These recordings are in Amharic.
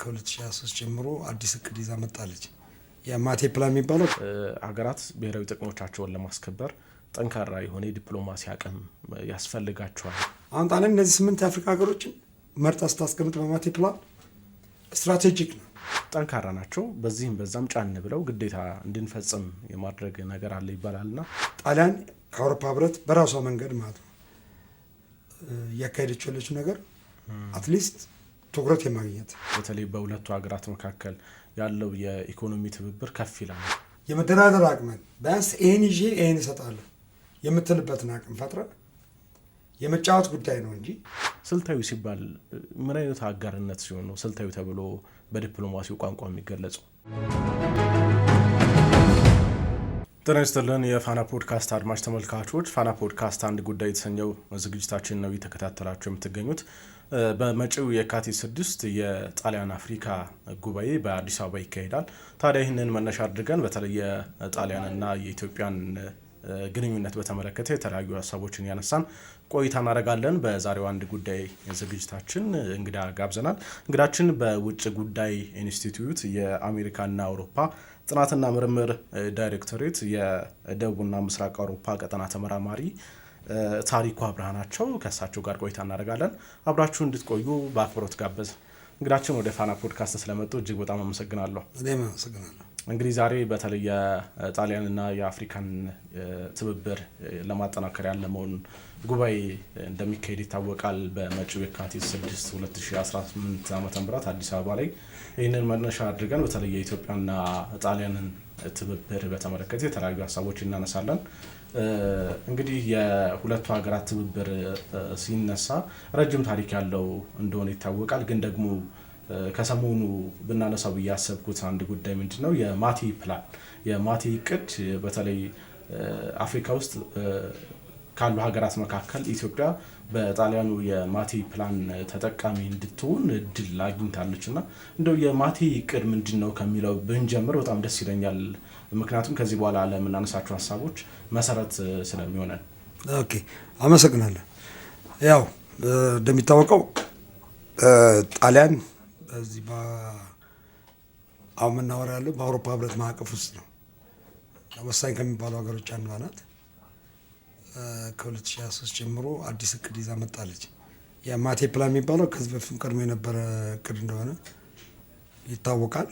ከ2023 ጀምሮ አዲስ እቅድ ይዛ መጣለች። የማቴ ፕላን የሚባለው ሀገራት ብሔራዊ ጥቅሞቻቸውን ለማስከበር ጠንካራ የሆነ የዲፕሎማሲ አቅም ያስፈልጋቸዋል። አሁን ጣሊያን እነዚህ 8 የአፍሪካ ሀገሮችን መርጣ ስታስቀምጥ በማቴ ፕላን ስትራቴጂክ ነው፣ ጠንካራ ናቸው። በዚህም በዛም ጫን ብለው ግዴታ እንድንፈጽም የማድረግ ነገር አለ ይባላልና ጣሊያን ከአውሮፓ ህብረት በራሷ መንገድ ማለት ነው እያካሄደችው ያለችው ነገር አትሊስት ትኩረት የማግኘት በተለይ በሁለቱ ሀገራት መካከል ያለው የኢኮኖሚ ትብብር ከፍ ይላል። የመደራደር አቅምን ቢያንስ ይህን ይዤ ይህን እሰጣለሁ የምትልበትን አቅም ፈጥረ የመጫወት ጉዳይ ነው እንጂ ስልታዊ ሲባል ምን አይነት አጋርነት ሲሆን ነው ስልታዊ ተብሎ በዲፕሎማሲው ቋንቋ የሚገለጸው? ጤና ይስጥልን የፋና ፖድካስት አድማጭ ተመልካቾች፣ ፋና ፖድካስት አንድ ጉዳይ የተሰኘው ዝግጅታችን ነው እየተከታተላችሁ የምትገኙት። በመጪው የካቲት 6 የጣሊያን አፍሪካ ጉባኤ በአዲስ አበባ ይካሄዳል። ታዲያ ይህንን መነሻ አድርገን በተለይ የጣሊያንና የኢትዮጵያን ግንኙነት በተመለከተ የተለያዩ ሀሳቦችን ያነሳን ቆይታ እናደርጋለን። በዛሬው አንድ ጉዳይ ዝግጅታችን እንግዳ ጋብዘናል። እንግዳችን በውጭ ጉዳይ ኢንስቲትዩት የአሜሪካና አውሮፓ ጥናትና ምርምር ዳይሬክቶሬት የደቡብና ምስራቅ አውሮፓ ቀጠና ተመራማሪ ታሪኩ አብርሃ ናቸው። ከእሳቸው ጋር ቆይታ እናደርጋለን። አብራችሁ እንድትቆዩ በአክብሮት ጋበዝ። እንግዳችን ወደ ፋና ፖድካስት ስለመጡ እጅግ በጣም አመሰግናለሁ። እኔም አመሰግናለሁ። እንግዲህ ዛሬ በተለይ የጣሊያንና የአፍሪካን ትብብር ለማጠናከር ያለመውን ጉባኤ እንደሚካሄድ ይታወቃል። በመጪው የካቲት 6 2018 ዓ.ም አዲስ አበባ ላይ ይህንን መነሻ አድርገን በተለይ የኢትዮጵያና ጣሊያንን ትብብር በተመለከተ የተለያዩ ሀሳቦች እናነሳለን። እንግዲህ የሁለቱ ሀገራት ትብብር ሲነሳ ረጅም ታሪክ ያለው እንደሆነ ይታወቃል። ግን ደግሞ ከሰሞኑ ብናነሳው ብዬ ያሰብኩት አንድ ጉዳይ ምንድነው የማቴ ፕላን የማቴ እቅድ በተለይ አፍሪካ ውስጥ ካሉ ሀገራት መካከል ኢትዮጵያ በጣሊያኑ የማቴ ፕላን ተጠቃሚ እንድትሆን እድል አግኝታለችና እንደው የማቴ እቅድ ምንድነው ከሚለው ብንጀምር በጣም ደስ ይለኛል። ምክንያቱም ከዚህ በኋላ ለምናነሳቸው ሀሳቦች መሰረት ስለሚሆነን። ኦኬ፣ አመሰግናለሁ። ያው እንደሚታወቀው ጣሊያን በዚህ አሁን የምናወራ ያለው በአውሮፓ ህብረት ማዕቀፍ ውስጥ ነው። ወሳኝ ከሚባሉ ሀገሮች አንዷ ናት። ከ2023 ጀምሮ አዲስ እቅድ ይዛ መጣለች። የማቴ ፕላን የሚባለው ከዚህ በፊት ቀድሞ የነበረ እቅድ እንደሆነ ይታወቃል።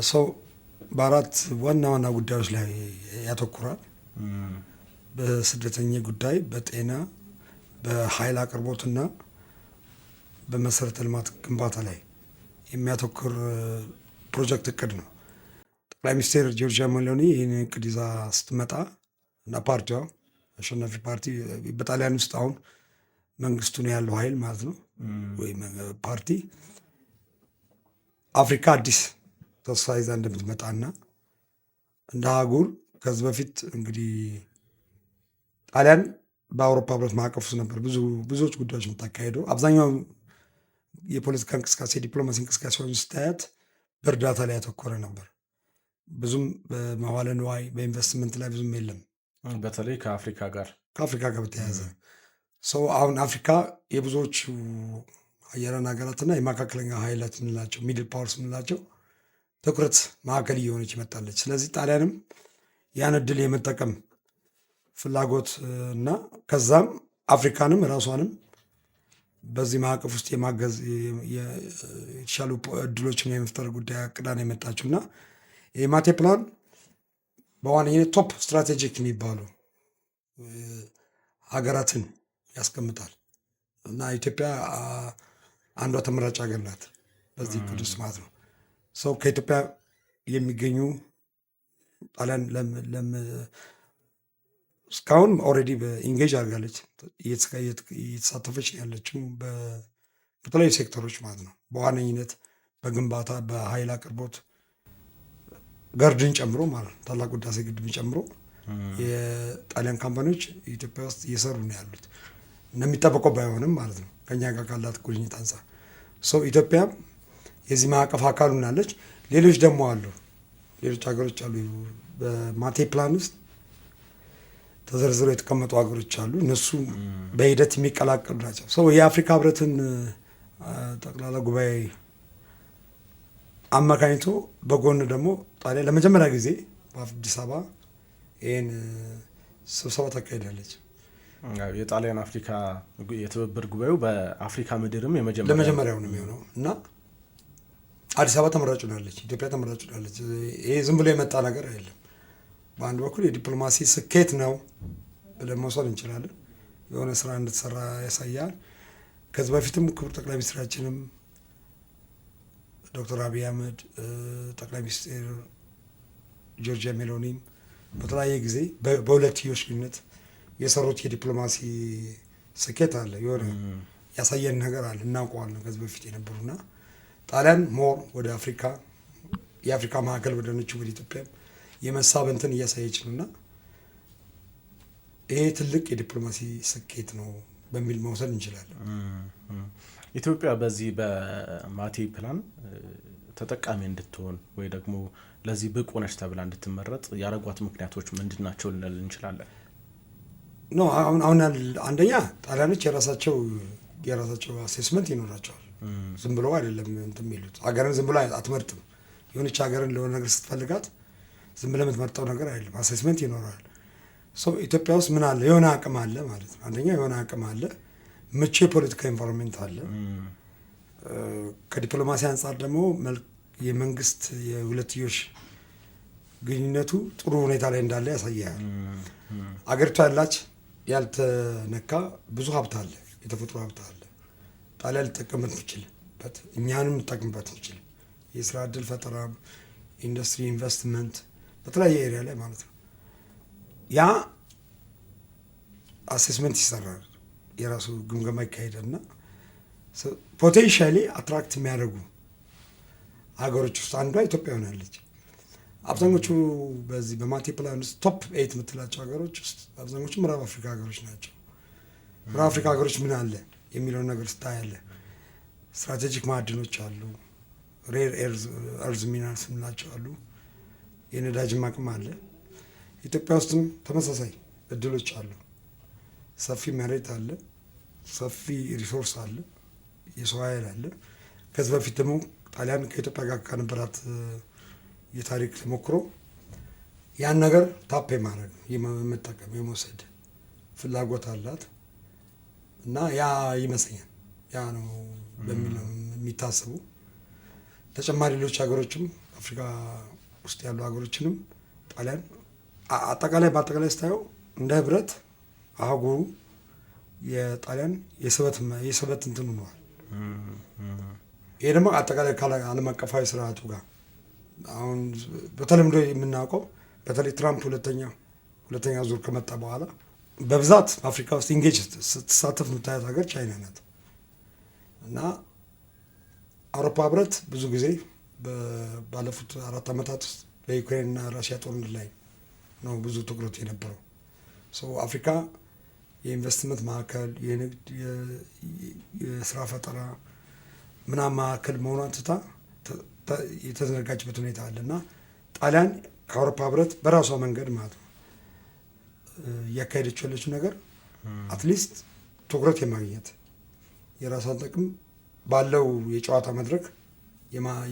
ሰው በአራት ዋና ዋና ጉዳዮች ላይ ያተኩራል። በስደተኛ ጉዳይ፣ በጤና፣ በኃይል አቅርቦትና በመሰረተ ልማት ግንባታ ላይ የሚያተኩር ፕሮጀክት እቅድ ነው። ጠቅላይ ሚኒስትር ጆርጂያ ሜሎኒ ይህን እቅድ ይዛ ስትመጣ እና ፓርቲዋ አሸናፊ ፓርቲ በጣሊያን ውስጥ አሁን መንግስቱ ነው ያለው ኃይል ማለት ነው ወይም ፓርቲ አፍሪካ አዲስ ተስፋ ይዛ እንደምትመጣና እንደ አህጉር ከዚህ በፊት እንግዲህ ጣሊያን በአውሮፓ ህብረት ማዕቀፍ ውስጥ ነበር ብዙዎች ጉዳዮች የምታካሄደው። አብዛኛው የፖለቲካ እንቅስቃሴ ዲፕሎማሲ እንቅስቃሴውን ስታያት በእርዳታ ላይ ያተኮረ ነበር። ብዙም በመዋለ ንዋይ በኢንቨስትመንት ላይ ብዙም የለም። በተለይ ከአፍሪካ ጋር በተያያዘ ሰው አሁን አፍሪካ የብዙዎቹ አየራን ሀገራትና የመካከለኛ ኃይላት ምንላቸው ሚድል ፓወርስ ምንላቸው ትኩረት ማዕከል እየሆነች ይመጣለች። ስለዚህ ጣሊያንም ያን እድል የመጠቀም ፍላጎት እና ከዛም አፍሪካንም ራሷንም በዚህ ማዕቀፍ ውስጥ የማገዝ የተሻሉ እድሎችን የመፍጠር ጉዳይ አቅዳን የመጣችው እና የማቴ ፕላን በዋነኝነት ቶፕ ስትራቴጂክ የሚባሉ ሀገራትን ያስቀምጣል እና ኢትዮጵያ አንዷ ተመራጭ ሀገር ናት በዚህ ቅዱስ ማለት ነው። ሰው ከኢትዮጵያ የሚገኙ ጣሊያን እስካሁን ኦልሬዲ በኢንጌጅ አድርጋለች፣ እየተሳተፈች ያለችው በተለያዩ ሴክተሮች ማለት ነው። በዋነኝነት በግንባታ፣ በኃይል አቅርቦት ገርድን ጨምሮ ማለት ነው፣ ታላቁ ህዳሴ ግድብን ጨምሮ የጣሊያን ካምፓኒዎች ኢትዮጵያ ውስጥ እየሰሩ ነው ያሉት እንደሚጠበቀው ባይሆንም ማለት ነው ከኛ ጋር ካላት ቁርኝት አንጻር። ሰው ኢትዮጵያ የዚህ ማዕቀፍ አካል ሆናለች። ሌሎች ደግሞ አሉ፣ ሌሎች ሀገሮች አሉ በማቴ ፕላን ውስጥ ተዘርዝረው የተቀመጡ ሀገሮች አሉ። እነሱ በሂደት የሚቀላቀሉ ናቸው። ሰው የአፍሪካ ህብረትን ጠቅላላ ጉባኤ አማካኝቶ በጎን ደግሞ ጣሊያን ለመጀመሪያ ጊዜ በአዲስ አበባ ይህን ስብሰባ ታካሂዳለች። የጣሊያን አፍሪካ የትብብር ጉባኤው በአፍሪካ ምድርም ለመጀመሪያው ነው የሚሆነው እና አዲስ አበባ ተመራጭ ሆናለች፣ ኢትዮጵያ ተመራጭ ሆናለች። ይሄ ዝም ብሎ የመጣ ነገር አይደለም። በአንድ በኩል የዲፕሎማሲ ስኬት ነው ብለን መውሰድ እንችላለን። የሆነ ስራ እንድትሰራ ያሳያል። ከዚህ በፊትም ክቡር ጠቅላይ ሚኒስትራችንም ዶክተር አብይ አህመድ፣ ጠቅላይ ሚኒስትር ጆርጂያ ሜሎኒም በተለያየ ጊዜ በሁለትዮሽ ግንኙነት የሰሩት የዲፕሎማሲ ስኬት አለ። የሆነ ያሳየን ነገር አለ፣ እናውቀዋለን ከዚህ በፊት የነበሩና ጣሊያን ሞር ወደ አፍሪካ የአፍሪካ ማዕከል ወደ ነችው ወደ ኢትዮጵያ የመሳበንትን እያሳየች ነው እና ይሄ ትልቅ የዲፕሎማሲ ስኬት ነው በሚል መውሰድ እንችላለን። ኢትዮጵያ በዚህ በማቴ ፕላን ተጠቃሚ እንድትሆን ወይ ደግሞ ለዚህ ብቁ ነች ተብላ እንድትመረጥ ያደረጓት ምክንያቶች ምንድን ናቸው ልንል እንችላለን? አሁን አንደኛ ጣሊያኖች የራሳቸው አሴስመንት ይኖራቸዋል። ዝም ብሎ አይደለም እንትን የሚሉት። ሀገርን ዝም ብሎ አትመርጥም። የሆነች ሀገርን ለሆነ ነገር ስትፈልጋት ዝም ብለህ የምትመርጠው ነገር አይደለም። አሴስመንት ይኖራል። ኢትዮጵያ ውስጥ ምን አለ? የሆነ አቅም አለ ማለት ነው። አንደኛ የሆነ አቅም አለ፣ ምቹ የፖለቲካ ኢንቫይሮንሜንት አለ። ከዲፕሎማሲ አንጻር ደግሞ የመንግስት የሁለትዮሽ ግንኙነቱ ጥሩ ሁኔታ ላይ እንዳለ ያሳያል። አገሪቷ ያልተነካ ብዙ ሀብት አለ፣ የተፈጥሮ ሀብት አለ። ጣሊያን ልጠቀምበት ምችልበት፣ እኛንም ልጠቅምበት ምችል የስራ እድል ፈጠራ፣ ኢንዱስትሪ ኢንቨስትመንት በተለያየ ኤሪያ ላይ ማለት ነው። ያ አሴስመንት ይሰራል፣ የራሱ ግምገማ ይካሄዳል እና ፖቴንሻሊ አትራክት የሚያደርጉ ሀገሮች ውስጥ አንዷ ኢትዮጵያ ሆናለች። አብዛኞቹ በዚህ በማቴ ፕላን ውስጥ ቶፕ 8 የምትላቸው ሀገሮች ውስጥ አብዛኞቹ ምዕራብ አፍሪካ ሀገሮች ናቸው። ምዕራብ አፍሪካ ሀገሮች ምን አለ የሚለውን ነገር ስታያለ ስትራቴጂክ ማዕድኖች አሉ፣ ሬር ኤርዝ ሚነራልስ የምንላቸው አሉ፣ የነዳጅም አቅም አለ። ኢትዮጵያ ውስጥም ተመሳሳይ እድሎች አሉ። ሰፊ መሬት አለ፣ ሰፊ ሪሶርስ አለ፣ የሰው ኃይል አለ። ከዚህ በፊት ደግሞ ጣሊያን ከኢትዮጵያ ጋር ከነበራት የታሪክ ተሞክሮ ያን ነገር ታፕ የማድረግ የመጠቀም የመውሰድ ፍላጎት አላት እና ያ ይመስለኛል ያ ነው በሚል የሚታሰቡ ተጨማሪ ሌሎች ሀገሮችም አፍሪካ ውስጥ ያሉ ሀገሮችንም ጣሊያን በአጠቃላይ ስታየው እንደ ህብረት አህጉሩ የጣሊያን የስበት እንትን ሆነዋል። ይሄ ደግሞ አጠቃላይ ዓለም አቀፋዊ ስርዓቱ ጋር አሁን በተለምዶ የምናውቀው በተለይ ትራምፕ ሁለተኛ ዙር ከመጣ በኋላ በብዛት አፍሪካ ውስጥ ኢንጌጅ ስትሳተፍ የምታያት ሀገር ቻይና ናት እና አውሮፓ ህብረት ብዙ ጊዜ ባለፉት 4 ዓመታት ውስጥ በዩክሬንና ራሽያ ጦርነት ላይ ነው ብዙ ትኩረት የነበረው። አፍሪካ የኢንቨስትመንት ማዕከል፣ የንግድ፣ የስራ ፈጠራ ምናምን ማዕከል መሆኗን ትታ የተዘነጋችበት ሁኔታ አለ እና ጣሊያን ከአውሮፓ ህብረት በራሷ መንገድ ማለት ነው እያካሄደች ያለችው ነገር አትሊስት ትኩረት የማግኘት የራሷን ጥቅም ባለው የጨዋታ መድረክ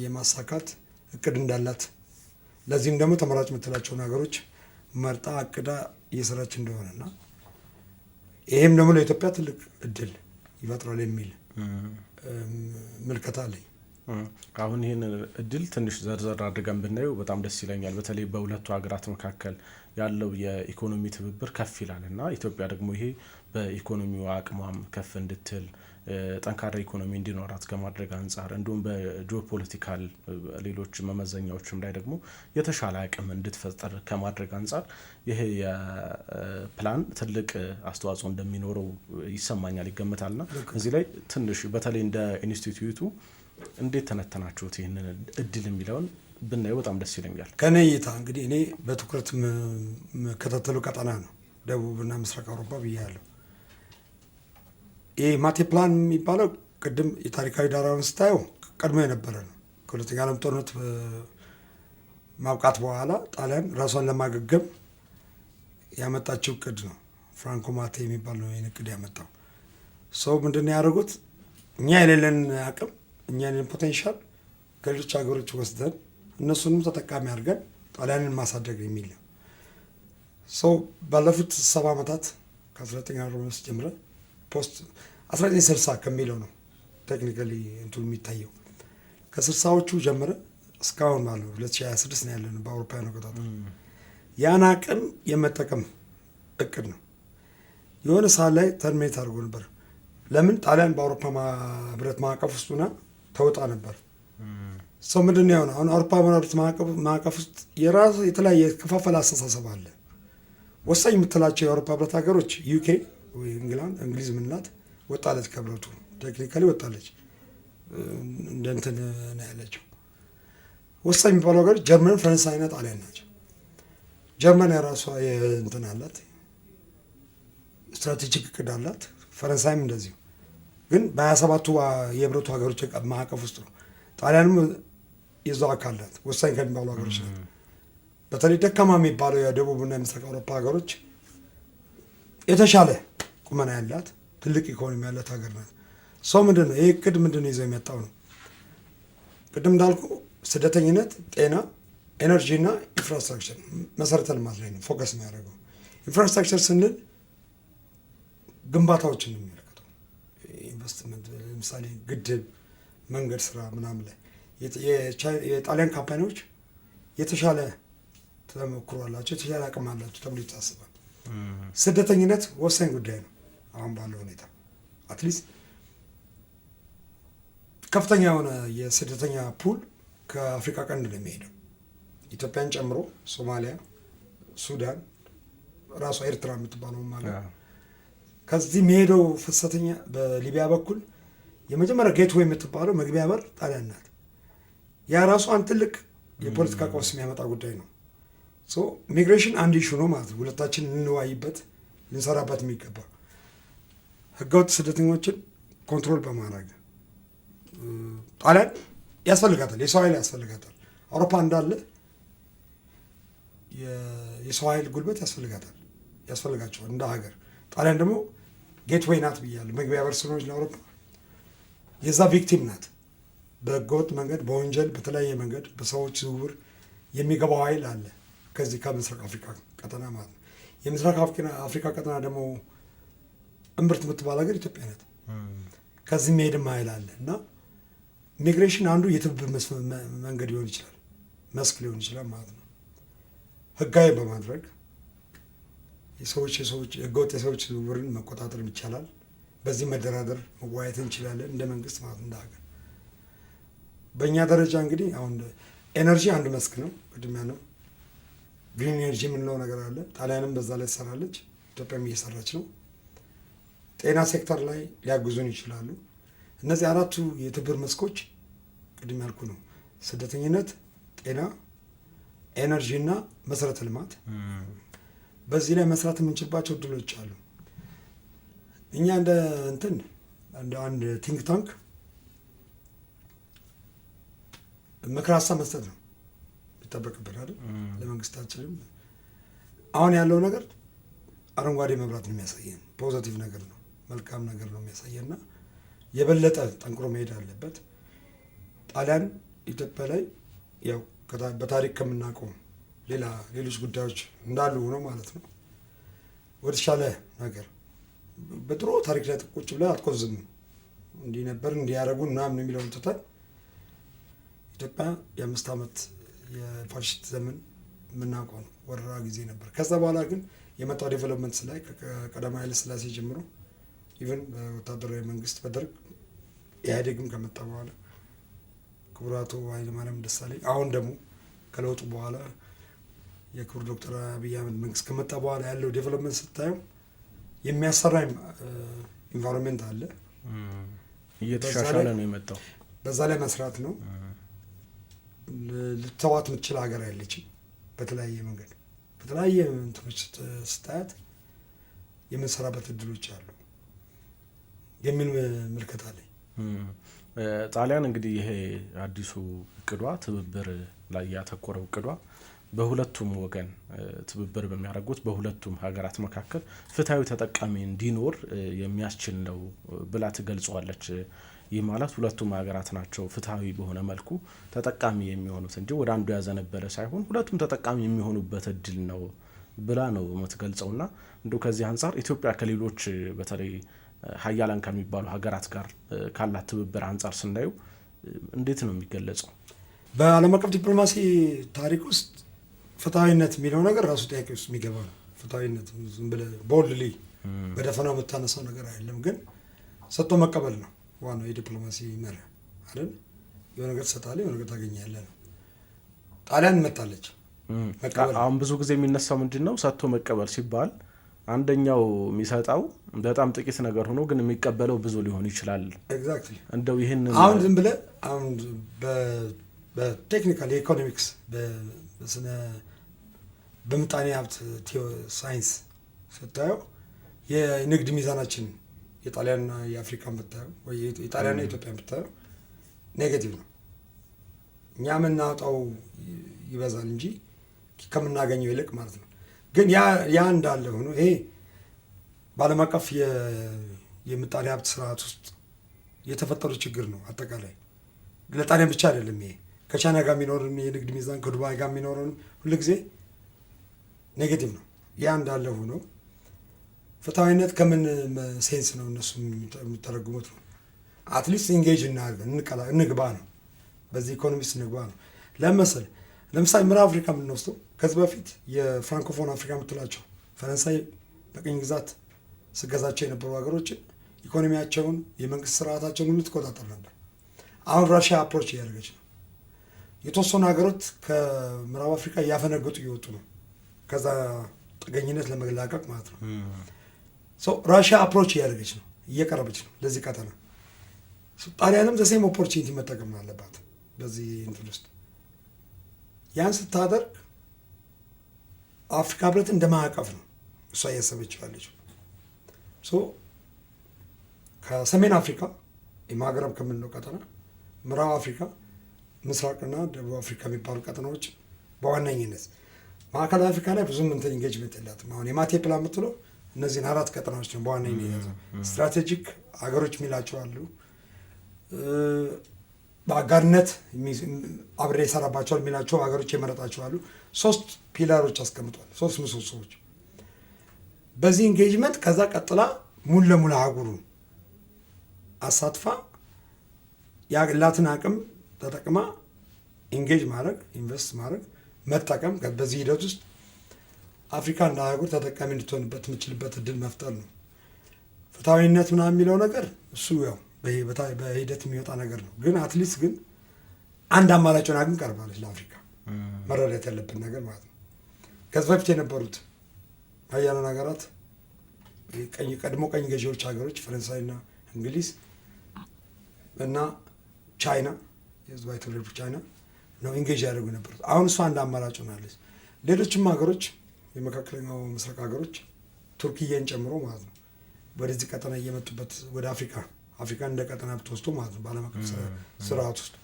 የማሳካት እቅድ እንዳላት፣ ለዚህም ደግሞ ተመራጭ የምትላቸውን ሀገሮች መርጣ አቅዳ እየሰራች እንደሆነና ይሄም ደግሞ ለኢትዮጵያ ትልቅ እድል ይፈጥራል የሚል ምልከታ አለኝ። አሁን ይህን እድል ትንሽ ዘርዘር አድርገን ብናየው በጣም ደስ ይለኛል። በተለይ በሁለቱ ሀገራት መካከል ያለው የኢኮኖሚ ትብብር ከፍ ይላል እና ኢትዮጵያ ደግሞ ይሄ በኢኮኖሚው አቅሟም ከፍ እንድትል ጠንካራ ኢኮኖሚ እንዲኖራት ከማድረግ አንጻር እንዲሁም በጂኦፖለቲካል ሌሎች መመዘኛዎችም ላይ ደግሞ የተሻለ አቅም እንድትፈጠር ከማድረግ አንጻር ይሄ የፕላን ትልቅ አስተዋጽኦ እንደሚኖረው ይሰማኛል፣ ይገመታልና እዚህ ላይ ትንሽ በተለይ እንደ ኢንስቲትዩቱ እንዴት ተነተናችሁት ይህንን እድል የሚለውን ብናየው በጣም ደስ ይለኛል። ከኔ እይታ እንግዲህ እኔ በትኩረት መከታተሉ ቀጠና ነው ደቡብና ምስራቅ አውሮፓ ብያለሁ። ይህ ማቴ ፕላን የሚባለው ቅድም የታሪካዊ ዳራውን ስታየው ቀድሞ የነበረ ነው። ከሁለተኛ ዓለም ጦርነት ማብቃት በኋላ ጣሊያን ራሷን ለማገገም ያመጣችው እቅድ ነው። ፍራንኮ ማቴ የሚባል ነው ይህን እቅድ ያመጣው። ሰው ምንድን ነው ያደረጉት? እኛ የሌለን አቅም እኛ የሌለን ፖቴንሻል ከሌሎች ሀገሮች ወስደን እነሱንም ተጠቃሚ አድርገን ጣሊያንን ማሳደግ የሚል ነው። ሰው ባለፉት 70 ዓመታት ከ1945 ጀምረ ፖስት 1960 ከሚለው ነው ቴክኒካሊ እንትኑ የሚታየው ከ60ዎቹ ጀምረ እስካሁን ማለት 2026 ነው ያለን በአውሮፓውያን አቆጣጠር። ያን አቅም የመጠቀም እቅድ ነው። የሆነ ሰዓት ላይ ተርሚኔት አድርጎ ነበር። ለምን ጣሊያን በአውሮፓ ህብረት ማዕቀፍ ውስጡና ተወጣ ነበር። ሰው ምንድን ነው አሁን አውሮፓ ህብረት ማዕቀፍ ውስጥ የራሱ የተለያየ ከፋፈል አስተሳሰብ አለ። ወሳኝ የምትላቸው የአውሮፓ ህብረት ሀገሮች ዩኬ ወይ እንግሊዝ ምንላት ወጣለች ከህብረቱ ቴክኒካሊ ወጣለች። እንደ እንትን ነው ያለችው። ወሳኝ የሚባሉ ሀገሮች ጀርመን፣ ፈረንሳይና ጣሊያን ናቸው። ጀርመን የራሷ እንትን አላት፣ ስትራቴጂክ እቅድ አላት። ፈረንሳይም እንደዚሁ። ግን በ27ቱ የህብረቱ ሀገሮች ማዕቀፍ ውስጥ ነው። ጣሊያንም የዛው አካል ናት። ወሳኝ ከሚባሉ ሀገሮች ናት። በተለይ ደካማ የሚባለው የደቡብና የምስራቅ አውሮፓ ሀገሮች የተሻለ ቁመና ያላት ትልቅ ኢኮኖሚ ያላት ሀገር ናት። ሰው ምንድን ነው ይህ እቅድ ምንድን ነው ይዘው የመጣው ነው? ቅድም እንዳልኩ ስደተኝነት፣ ጤና፣ ኤነርጂ እና ኢንፍራስትራክቸር መሰረተ ልማት ላይ ነው ፎከስ የሚያደርገው። ኢንፍራስትራክቸር ስንል ግንባታዎችን ነው የሚመለከተው። ኢንቨስትመንት ለምሳሌ ግድብ፣ መንገድ ስራ ምናምን ላይ የጣሊያን ካምፓኒዎች የተሻለ ተሞክሮ አላቸው፣ የተሻለ አቅም አላቸው ተብሎ ይታሰባል። ስደተኝነት ወሳኝ ጉዳይ ነው። አሁን ባለው ሁኔታ አትሊስት ከፍተኛ የሆነ የስደተኛ ፑል ከአፍሪካ ቀንድ ነው የሚሄደው። ኢትዮጵያን ጨምሮ ሶማሊያ፣ ሱዳን፣ ራሷ ኤርትራ የምትባለው ማለት ከዚህ የሚሄደው ፍሰተኛ በሊቢያ በኩል የመጀመሪያ ጌትዌይ የምትባለው መግቢያ በር ጣሊያን ናት። ያ ራሱ አንድ ትልቅ የፖለቲካ ቀውስ የሚያመጣ ጉዳይ ነው። ሚግሬሽን አንድ ኢሹ ነው ማለት ነው። ሁለታችን ልንዋይበት ልንሰራበት የሚገባ ህገወጥ ስደተኞችን ኮንትሮል በማድረግ ጣሊያን ያስፈልጋታል፣ የሰው ኃይል ያስፈልጋታል። አውሮፓ እንዳለ የሰው ኃይል ጉልበት ያስፈልጋቸዋል እንደ ሀገር። ጣሊያን ደግሞ ጌትዌይ ናት ብያለሁ፣ መግቢያ በር ስለሆነች ለአውሮፓ የዛ ቪክቲም ናት። በህገወጥ መንገድ፣ በወንጀል፣ በተለያየ መንገድ በሰዎች ዝውውር የሚገባው ኃይል አለ ከዚህ ከምስራቅ አፍሪካ ቀጠና ማለት ነው። የምስራቅ አፍሪካ ቀጠና ደግሞ እምብርት የምትባል ሀገር ኢትዮጵያ ናት። ከዚህ የሚሄድም ኃይል አለ እና ሚግሬሽን አንዱ የትብብር መንገድ ሊሆን ይችላል፣ መስክ ሊሆን ይችላል ማለት ነው። ህጋዊ በማድረግ ህገወጥ የሰዎች ዝውውርን መቆጣጠር ይቻላል። በዚህ መደራደር መወያየት እንችላለን እንደ መንግስት ማለት እንደ ሀገር። በእኛ ደረጃ እንግዲህ አሁን ኤነርጂ አንድ መስክ ነው። ቅድሚያ ነው ግሪን ኤነርጂ የምንለው ነገር አለ። ጣሊያንም በዛ ላይ ትሰራለች፣ ኢትዮጵያም እየሰራች ነው። ጤና ሴክተር ላይ ሊያግዙን ይችላሉ። እነዚህ አራቱ የትብብር መስኮች ቅድም ያልኩ ነው። ስደተኝነት፣ ጤና፣ ኤነርጂ እና መሰረተ ልማት። በዚህ ላይ መስራት የምንችልባቸው እድሎች አሉ። እኛ እንደ አንድ ቲንክ ታንክ ምክር ሀሳብ መስጠት ነው ይጠበቅብን አይደል? ለመንግስታችንም አሁን ያለው ነገር አረንጓዴ መብራት ነው የሚያሳየን፣ ፖዘቲቭ ነገር ነው፣ መልካም ነገር ነው የሚያሳየና የበለጠ ጠንክሮ መሄድ አለበት። ጣሊያን ኢትዮጵያ ላይ ያው በታሪክ ከምናውቀው ሌሎች ጉዳዮች እንዳሉ ሆኖ ማለት ነው ወደ ተሻለ ነገር በድሮ ታሪክ ላይ ቁጭ ብለህ አትቆዝም እንዲህ ነበር እንዲያደርጉ ምናምን የሚለውን ትተን ኢትዮጵያ የ5 ዓመት የፋሽስት ዘመን የምናውቀው ነው፣ ወረራ ጊዜ ነበር። ከዛ በኋላ ግን የመጣው ዴቨሎፕመንትስ ላይ ከቀዳማዊ ኃይለ ሥላሴ ጀምሮ ኢቨን በወታደራዊ መንግስት በደርግ ኢህአዴግም ከመጣ በኋላ ክቡር አቶ ኃይለማርያም ደሳለኝ አሁን ደግሞ ከለውጡ በኋላ የክቡር ዶክተር አብይ አህመድ መንግስት ከመጣ በኋላ ያለው ዴቨሎፕመንት ስታየው የሚያሰራ ኢንቫይሮንሜንት አለ። እየተሻሻለ ነው የመጣው። በዛ ላይ መስራት ነው። ልትተዋት የምትችል ሀገር አይደለችም። በተለያየ መንገድ በተለያየ እንትኖች ስታያት የምንሰራበት እድሎች አሉ የሚል ምልከታ አለኝ። ጣሊያን እንግዲህ ይሄ አዲሱ እቅዷ ትብብር ላይ ያተኮረው እቅዷ በሁለቱም ወገን ትብብር በሚያደርጉት በሁለቱም ሀገራት መካከል ፍትሃዊ ተጠቃሚ እንዲኖር የሚያስችል ነው ብላ ትገልጸዋለች። ይህ ማለት ሁለቱም ሀገራት ናቸው ፍትሐዊ በሆነ መልኩ ተጠቃሚ የሚሆኑት እንጂ ወደ አንዱ ያዘነበለ ሳይሆን ሁለቱም ተጠቃሚ የሚሆኑበት እድል ነው ብላ ነው የምትገልጸውና እንደው ከዚህ አንፃር ኢትዮጵያ ከሌሎች በተለይ ሀያላን ከሚባሉ ሀገራት ጋር ካላት ትብብር አንፃር ስናየው እንዴት ነው የሚገለጸው? በዓለም አቀፍ ዲፕሎማሲ ታሪክ ውስጥ ፍትሐዊነት የሚለው ነገር ራሱ ጥያቄ ውስጥ የሚገባ ነው። ፍትሐዊነት ዝም ብለህ ቦልድሊ በደፈናው የምታነሳው ነገር አይደለም፣ ግን ሰጥቶ መቀበል ነው ዋናው የዲፕሎማሲ መርህ አይደል? የሆነ ነገር ትሰጣለህ፣ የሆነ ነገር ታገኛለህ ነው። ጣሊያን መጣለች መቀበል። አሁን ብዙ ጊዜ የሚነሳው ምንድነው ሰጥቶ መቀበል ሲባል አንደኛው የሚሰጣው በጣም ጥቂት ነገር ሆኖ ግን የሚቀበለው ብዙ ሊሆን ይችላል። ኤግዛክትሊ። እንደው ይሄን አሁን ዝም ብለህ አሁን በቴክኒካል ኢኮኖሚክስ በስነ በምጣኔ ሀብት ሳይንስ ስታየው የንግድ ሚዛናችን የጣሊያንና የአፍሪካን ብታየው ወይ የጣሊያንና የኢትዮጵያን ብታየው ኔጌቲቭ ነው። እኛ የምናወጣው ይበዛል እንጂ ከምናገኘው ይልቅ ማለት ነው። ግን ያ እንዳለ ሆኖ ይሄ በዓለም አቀፍ የምጣኔ ሀብት ስርዓት ውስጥ የተፈጠሩ ችግር ነው። አጠቃላይ ለጣሊያን ብቻ አይደለም። ይሄ ከቻይና ጋር የሚኖርን የንግድ ሚዛን ከዱባይ ጋር የሚኖረን ሁልጊዜ ኔጌቲቭ ነው። ያ እንዳለ ሆኖ ፍትሐዊነት ከምን ሴንስ ነው እነሱ የሚተረጉሙት ነው። አትሊስት ኢንጌጅ እንግባ ነው። በዚህ ኢኮኖሚስት እንግባ ነው። ለምሳሌ ምዕራብ አፍሪካ የምንወስደው ከዚህ በፊት የፍራንኮፎን አፍሪካ የምትላቸው ፈረንሳይ በቅኝ ግዛት ስገዛቸው የነበሩ ሀገሮችን ኢኮኖሚያቸውን፣ የመንግስት ስርዓታቸውን ሁሉ ትቆጣጠር ነበር። አሁን ራሽያ አፕሮች እያደረገች ነው። የተወሰኑ ሀገሮች ከምዕራብ አፍሪካ እያፈነገጡ እየወጡ ነው፣ ከዛ ጥገኝነት ለመላቀቅ ማለት ነው። ራሽያ አፕሮች እያደረገች ነው፣ እየቀረበች ነው ለዚህ ቀጠና። ጣሊያንም ዘሴም ኦፖርቹኒቲ መጠቀም አለባት በዚህ እንትን ውስጥ። ያን ስታደርግ አፍሪካ ህብረት እንደ ማዕቀፍ ነው እሷ እያሰበች ያለችው። ከሰሜን አፍሪካ የማግረብ ከምንለው ቀጠና ምዕራብ አፍሪካ፣ ምስራቅና ደቡብ አፍሪካ የሚባሉ ቀጠናዎች በዋነኝነት ማዕከላዊ አፍሪካ ላይ ብዙም እንትን ኢንጌጅመንት የላትም። አሁን የማቴ ፕላን የምትለው እነዚህን 4 ቀጠናዎች ነው በዋነኝነት ስትራቴጂክ ሀገሮች የሚላቸው አሉ። በአጋርነት አብሬ የሰራባቸዋል የሚላቸው ሀገሮች የመረጣቸው አሉ። 3 ፒላሮች አስቀምጧል፣ 3 ምሰሶዎች። በዚህ ኢንጌጅመንት ከዛ ቀጥላ ሙሉ ለሙሉ አህጉሩን አሳትፋ ያላትን አቅም ተጠቅማ ኢንጌጅ ማድረግ፣ ኢንቨስት ማድረግ፣ መጠቀም፣ በዚህ ሂደት ውስጥ አፍሪካ እንደ አህጉር ተጠቃሚ እንድትሆንበት የምችልበት እድል መፍጠር ነው። ፍትሐዊነት ምናምን የሚለው ነገር እሱ ያው በሂደት የሚወጣ ነገር ነው። ግን አትሊስት ግን አንድ አማራጭ ሆና ግን ቀርባለች ለአፍሪካ። መረዳት ያለብን ነገር ማለት ነው። ከዚህ በፊት የነበሩት ሀያላን ሀገራት ቀድሞ ቀኝ ገዢዎች ሀገሮች ፈረንሳይና እንግሊዝ እና ቻይና፣ የህዝባዊ ተወላጆች ቻይና ነው ኢንጌጅ ያደርጉ የነበሩት። አሁን እሱ አንድ አማራጭ ሆናለች። ሌሎችም ሀገሮች የመካከለኛው ምስራቅ ሀገሮች ቱርክዬን ጨምሮ ማለት ነው ወደዚህ ቀጠና እየመጡበት ወደ አፍሪካን እንደ ቀጠና ብትወስዱ ማለት ነው በዓለም አቀፍ ስርዓት ውስጥ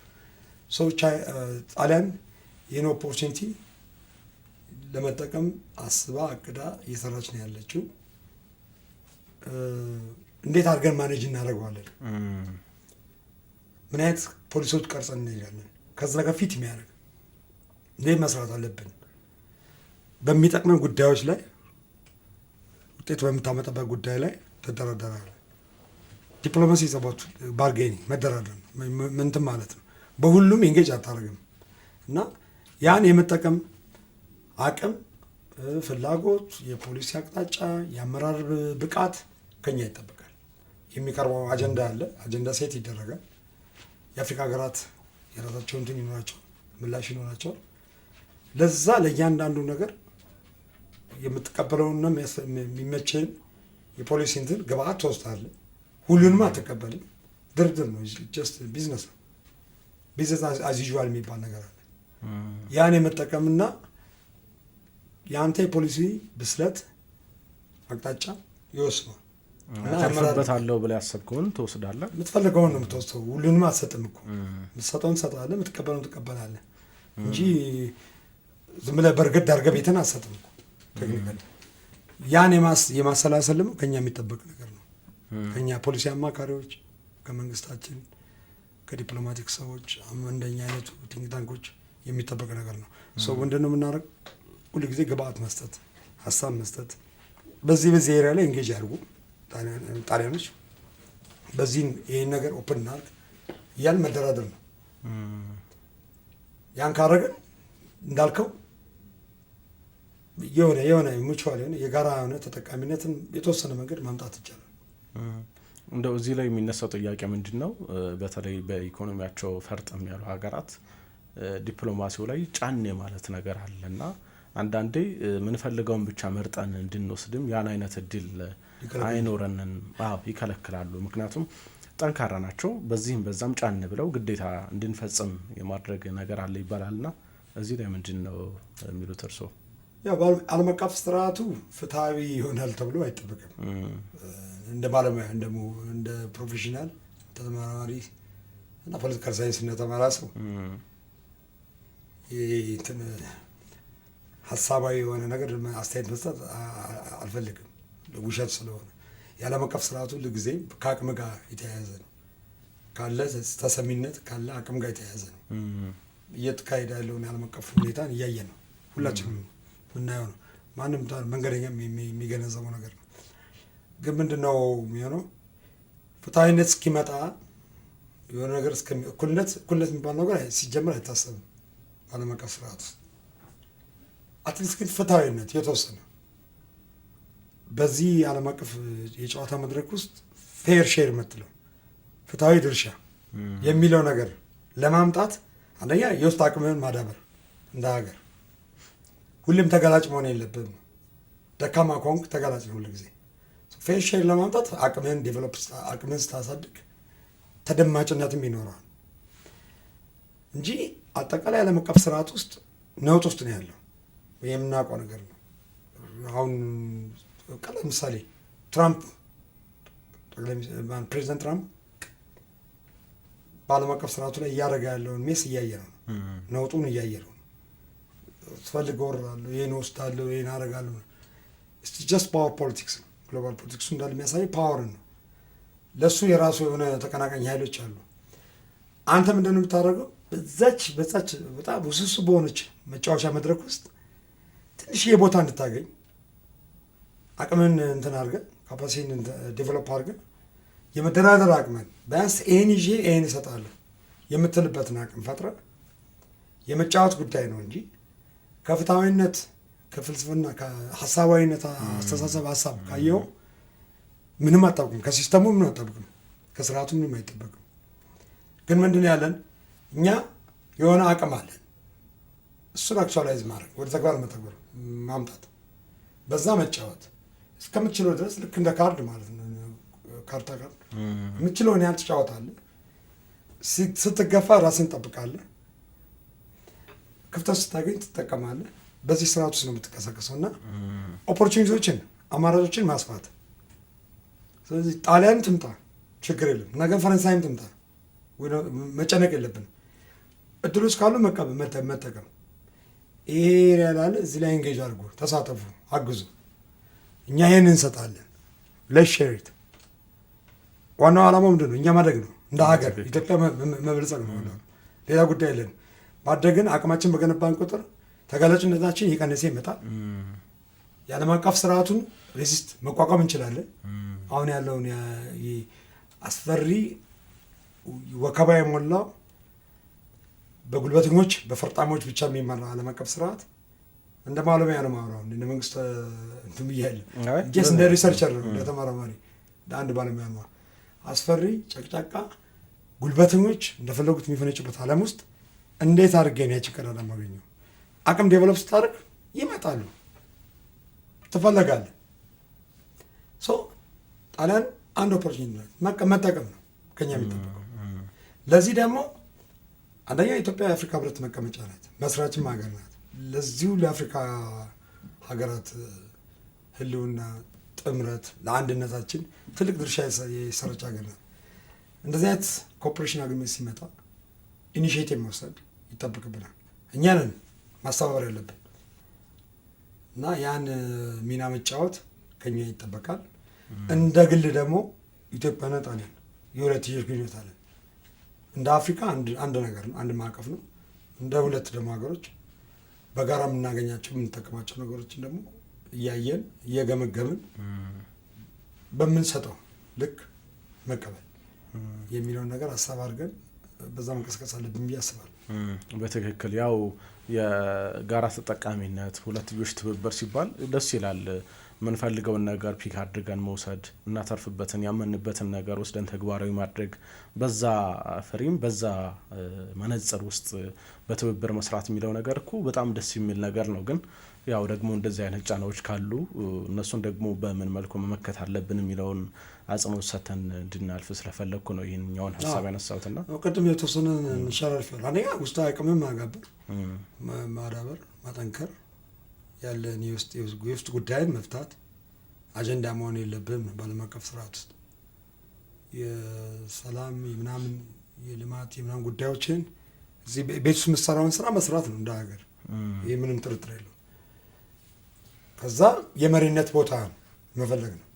ጣሊያን ይህን ኦፖርቹኒቲ ለመጠቀም አስባ አቅዳ እየሰራች ነው ያለችው። እንዴት አድርገን ማኔጅ እናደርገዋለን? ምን አይነት ፖሊሶች ቀርጸን እንሄዳለን? ከዛ ከፊት የሚያደርግ እንዴት መስራት አለብን? በሚጠቅመን ጉዳዮች ላይ ውጤት በምታመጣበት ጉዳይ ላይ ትደራደራለህ። ዲፕሎማሲ ሰባት ባርጌኒንግ መደራደር ነው። ምንትን ማለት ነው። በሁሉም ኢንጌጅ አታደርግም እና ያን የመጠቀም አቅም፣ ፍላጎት፣ የፖሊሲ አቅጣጫ፣ የአመራር ብቃት ከኛ ይጠበቃል። የሚቀርበው አጀንዳ አለ። አጀንዳ ሴት ይደረጋል። የአፍሪካ ሀገራት የራሳቸው እንትን ይኖራቸዋል፣ ምላሽ ይኖራቸዋል። ለዛ ለእያንዳንዱ ነገር የምትቀበለውና የሚመቸን የፖሊሲ እንትን ግብአት ትወስዳለህ። ሁሉንም አትቀበልም። ድርድር ነው። ጀስት ቢዝነስ ነው። ቢዝነስ አዝ ዩዥዋል የሚባል ነገር አለ። ያን የመጠቀምና የአንተ የፖሊሲ ብስለት አቅጣጫ ይወስነዋል። ተርፍበታለሁ ብለህ ያሰብከውን ትወስዳለህ። የምትፈልገውን ነው የምትወስደው። ሁሉንም አትሰጥም እኮ። የምትሰጠውን ትሰጣለህ፣ የምትቀበለውን ትቀበላለህ እንጂ ዝም ብለህ በእርግጥ አድርገህ ቤትን አትሰጥም እኮ። ቴክኒካሊ ያን የማሰላሰልም ከኛ የሚጠበቅ ነገር ነው። ከኛ ፖሊሲ አማካሪዎች፣ ከመንግስታችን ከዲፕሎማቲክ ሰዎች እንደኛ አይነቱ ቲንክ ታንኮች የሚጠበቅ ነገር ነው። ሰው ምንድን ነው የምናደርግ? ሁሉ ጊዜ ግብአት መስጠት፣ ሀሳብ መስጠት፣ በዚህ ኤሪያ ላይ ኤንጌጅ ያድርጉ ጣሊያኖች፣ በዚህ ይህን ነገር ኦፕን እናድርግ እያል መደራደር ነው። ያን ካረግን እንዳልከው የሆነ ሙቹዋል የሆነ የጋራ የሆነ ተጠቃሚነትን የተወሰነ መንገድ ማምጣት ይቻላል። እንደው እዚህ ላይ የሚነሳው ጥያቄ ምንድን ነው? በተለይ በኢኮኖሚያቸው ፈርጠም ያሉ ሀገራት ዲፕሎማሲው ላይ ጫኔ ማለት ነገር አለና አንዳንዴ ምንፈልገውን ብቻ መርጠን እንድንወስድም ያን አይነት እድል አይኖረንን ይከለክላሉ። ምክንያቱም ጠንካራ ናቸው፣ በዚህም በዛም ጫን ብለው ግዴታ እንድንፈጽም የማድረግ ነገር አለ ይባላልና እዚህ ላይ ምንድን ነው የሚሉት እርስዎ? ያው ዓለም አቀፍ ስርዓቱ ፍትሐዊ ይሆናል ተብሎ አይጠበቅም። እንደ ባለሙያ እንደ ፕሮፌሽናል ተመራማሪ እና ፖለቲካል ሳይንስ እንደተማረ ሰው ሀሳባዊ የሆነ ነገር አስተያየት መስጠት አልፈልግም፣ ውሸት ስለሆነ። የዓለም አቀፍ ስርዓቱ ሁልጊዜ ከአቅም ጋር የተያያዘ ነው። ካለ ተሰሚነት ካለ አቅም ጋር የተያያዘ ነው። እየተካሄደ ያለውን የዓለም አቀፍ ሁኔታን እያየ ነው፣ ሁላችንም ምናየው ነው። ማንም መንገደኛም የሚገነዘበው ነገር ነው። ግን ምንድነው የሚሆነው? ፍትሐዊነት እስኪመጣ የሆነ ነገር እኩልነት የሚባል ነገር ሲጀምር አይታሰብም ዓለም አቀፍ ስርዓት ውስጥ። አትሊስት ግን ፍትሐዊነት የተወሰነ በዚህ ዓለም አቀፍ የጨዋታ መድረክ ውስጥ ፌር ሼር የምትለው ፍትሐዊ ድርሻ የሚለው ነገር ለማምጣት አንደኛ የውስጥ አቅምህን ማዳበር እንደ ሀገር። ሁሌም ተጋላጭ መሆን የለብህም። ደካማ ከሆንክ ተጋላጭ ነው ሁልጊዜ። ፌር ሼር ለማምጣት አቅምህን ዴቨሎፕ አቅምህን ስታሳድግ ተደማጭነትም ይኖረዋል እንጂ አጠቃላይ ዓለም አቀፍ ስርዓት ውስጥ ነውጥ ውስጥ ነው ያለው። የምናውቀው ነገር ነው። አሁን ቀላል ምሳሌ ፕሬዚደንት ትራምፕ በዓለም አቀፍ ስርዓቱ ላይ እያደረገ ያለውን ሜስ እያየ ነው። ነውጡን እያየ ነው። ስፈልግ ወርዳለሁ፣ ይህን ወስዳለሁ፣ ይህን አደርጋለሁ። ጀስት ፓወር ፖለቲክስ ነው። ግሎባል ፖለቲክሱ እንዳለ የሚያሳይ ፓወርን ነው። ለእሱ የራሱ የሆነ ተቀናቃኝ ኃይሎች አሉ። አንተ ምንድን ነው የምታደርገው? በዛች በጣም ውስብስብ በሆነች መጫወቻ መድረክ ውስጥ ትንሽዬ ቦታ እንድታገኝ አቅምን እንትን አድርገን ካፓሲቲን ዴቨሎፕ አድርገን የመደራደር አቅምን ቢያንስ ይህን ይዤ ይህን እሰጣለሁ የምትልበትን አቅም ፈጥረ የመጫወት ጉዳይ ነው እንጂ ከፍትሐዊነት ከፍልስፍና ከሀሳባዊነት አስተሳሰብ ሀሳብ ካየው ምንም አታውቅም። ከሲስተሙ ምንም አታውቅም። ከስርዓቱ ምንም አይጠበቅም። ግን ምንድን ያለን እኛ የሆነ አቅም አለን። እሱን አክቹዋላይዝ ማድረግ ወደ ተግባር መተግበር ማምጣት፣ በዛ መጫወት እስከምትችለው ድረስ ልክ እንደ ካርድ ማለት ነው። ካርታ ካርድ የምትችለውን ያህል ትጫወታለህ። ስትገፋ ራስን ትጠብቃለህ። ክፍተት ስታገኝ ትጠቀማለህ። በዚህ ስርዓት ውስጥ ነው የምትቀሳቀሰው እና ኦፖርቹኒቲዎችን አማራጮችን ማስፋት። ስለዚህ ጣሊያን ትምጣ ችግር የለም፣ ነገ ፈረንሳይም ትምጣ መጨነቅ የለብንም። እድሎች ካሉ መጠቀም። ይሄ ያላለ እዚህ ላይ ኤንጌጅ አድርጎ ተሳተፉ፣ አግዙ። እኛ ይሄን እንሰጣለን። ለሼሪት ዋናው ዓላማው ምንድን ነው? እኛ ማደግ ነው። እንደ ሀገር ኢትዮጵያ መበልጸግ ነው። ሌላ ጉዳይ የለን። ማደግን አቅማችን በገነባን ቁጥር ተጋላጭነታችን እየቀነሰ ይመጣል። የዓለም አቀፍ ስርዓቱን ሬሲስት መቋቋም እንችላለን። አሁን ያለውን አስፈሪ ወከባ የሞላው በጉልበተኞች በፈርጣሞች ብቻ የሚመራ ዓለም አቀፍ ስርዓት እንደ ባለሙያ ነው ማውራው። እንደ መንግስት እንትን ብያለሁ ጀስ እንደ ሪሰርቸር ነው፣ እንደ ተመራማሪ እንደ አንድ ባለሙያ ነው። አስፈሪ ጨቅጫቃ ጉልበተኞች እንደፈለጉት የሚፈነጩበት ዓለም ውስጥ እንዴት አድርጌ ነው ያቺ ቀዳዳ ማገኘው? አቅም ዴቨሎፕ ስታደርግ ይመጣሉ፣ ትፈለጋለህ። ጣሊያን አንድ ኦፖርቹኒቲ መጠቀም ነው ከኛ የሚጠበቀው። ለዚህ ደግሞ አንደኛ ኢትዮጵያ የአፍሪካ ህብረት መቀመጫ ናት፣ መስራችም ሀገር ናት። ለዚሁ ለአፍሪካ ሀገራት ህልውና ጥምረት ለአንድነታችን ትልቅ ድርሻ የሰረች ሀገር ናት። እንደዚህ አይነት ኮኦፕሬሽን አግሪመንት ሲመጣ ኢኒሺዬቲቭ መውሰድ ይጠበቅብናል። እኛ ነን ማስተባበር ያለብን እና ያን ሚና መጫወት ከኛ ይጠበቃል። እንደ ግል ደግሞ ኢትዮጵያና ጣሊያን የሁለትዮሽ ግንኙነት አለን። እንደ አፍሪካ አንድ ነገር ነው፣ አንድ ማዕቀፍ ነው። እንደ ሁለት ደግሞ ሀገሮች በጋራ የምናገኛቸው የምንጠቀማቸው ነገሮችን ደግሞ እያየን እየገመገምን በምንሰጠው ልክ መቀበል የሚለውን ነገር ሀሳብ አድርገን በዛ መንቀሳቀስ አለብን ብዬ አስባለሁ። በትክክል ያው የጋራ ተጠቃሚነት ሁለትዮሽ ትብብር ሲባል ደስ ይላል። የምንፈልገውን ነገር ፒክ አድርገን መውሰድ እናተርፍበትን ያመንበትን ነገር ወስደን ተግባራዊ ማድረግ በዛ ፍሬም በዛ መነጽር ውስጥ በትብብር መስራት የሚለው ነገር እኮ በጣም ደስ የሚል ነገር ነው። ግን ያው ደግሞ እንደዚህ አይነት ጫናዎች ካሉ እነሱን ደግሞ በምን መልኩ መመከት አለብን የሚለውን አጽንኦት ሰጥተን እንድናልፍ ስለፈለግኩ ነው ይህንኛውን ሀሳብ ያነሳሁትና ቅድም የተወሰነ እንሻላል ፊል አንደኛ ውስጣዊ አቅምን ማጋበር ማዳበር ማጠንከር ያለን የውስጥ ጉዳይን መፍታት አጀንዳ መሆን የለብንም። በዓለም አቀፍ ስርዓት ውስጥ የሰላም ምናምን የልማት ምናምን ጉዳዮችን እዚህ ቤት ውስጥ የምትሰራውን ስራ መስራት ነው እንደ ሀገር። ይህ ምንም ጥርጥር የለው። ከዛ የመሪነት ቦታ መፈለግ ነው።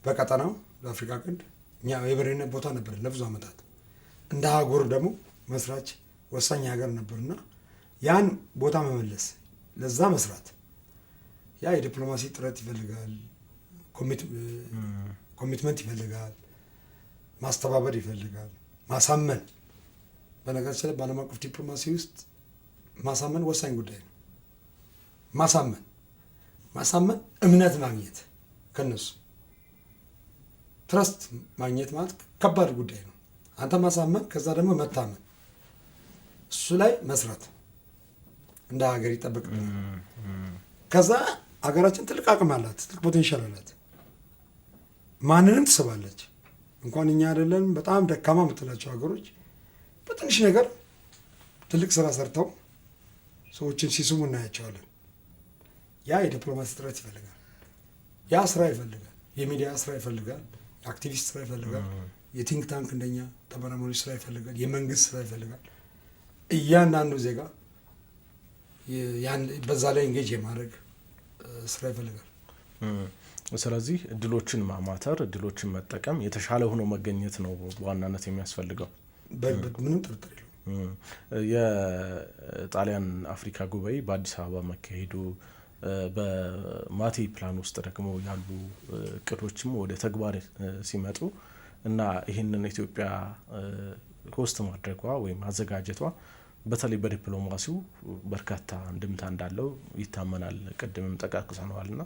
በቀጠናው በአፍሪካ ቀንድ እኛ የመሪነት ቦታ ነበርን ለብዙ ዓመታት። እንደ አህጉር ደግሞ መስራች ወሳኝ ሀገር ነበርና ያን ቦታ መመለስ ለዛ መስራት ያ የዲፕሎማሲ ጥረት ይፈልጋል፣ ኮሚትመንት ይፈልጋል፣ ማስተባበር ይፈልጋል፣ ማሳመን። በነገራችን ላይ በዓለም አቀፍ ዲፕሎማሲ ውስጥ ማሳመን ወሳኝ ጉዳይ ነው። ማሳመን እምነት ማግኘት ከነሱ ትረስት ማግኘት ማለት ከባድ ጉዳይ ነው። አንተ ማሳመን ከዛ ደግሞ መታመን እሱ ላይ መስራት እንደ ሀገር ይጠበቅብናል። ከዛ ሀገራችን ትልቅ አቅም አላት፣ ትልቅ ፖቴንሻል አላት። ማንንም ትስባለች። እንኳን እኛ አይደለን በጣም ደካማ የምትላቸው ሀገሮች በትንሽ ነገር ትልቅ ስራ ሰርተው ሰዎችን ሲስሙ እናያቸዋለን። ያ የዲፕሎማሲ ጥረት ይፈልጋል። ያ ስራ ይፈልጋል። የሚዲያ ስራ ይፈልጋል። የአክቲቪስት ስራ ይፈልጋል። የቲንክ ታንክ እንደኛ ተመራማሪዎች ስራ ይፈልጋል። የመንግስት ስራ ይፈልጋል። እያንዳንዱ ዜጋ በዛ ላይ እንጌጅ የማድረግ ስራ ይፈልጋል። ስለዚህ እድሎችን ማማተር፣ እድሎችን መጠቀም፣ የተሻለ ሆኖ መገኘት ነው በዋናነት የሚያስፈልገው። ምንም ጥርጥር የለውም። የጣሊያን አፍሪካ ጉባኤ በአዲስ አበባ መካሄዱ በማቴ ፕላን ውስጥ ደግሞ ያሉ እቅዶችም ወደ ተግባር ሲመጡ እና ይህንን ኢትዮጵያ ሆስት ማድረጓ ወይም አዘጋጀቷ በተለይ በዲፕሎማሲው በርካታ እንድምታ እንዳለው ይታመናል። ቅድምም ጠቃቅሰነዋል እና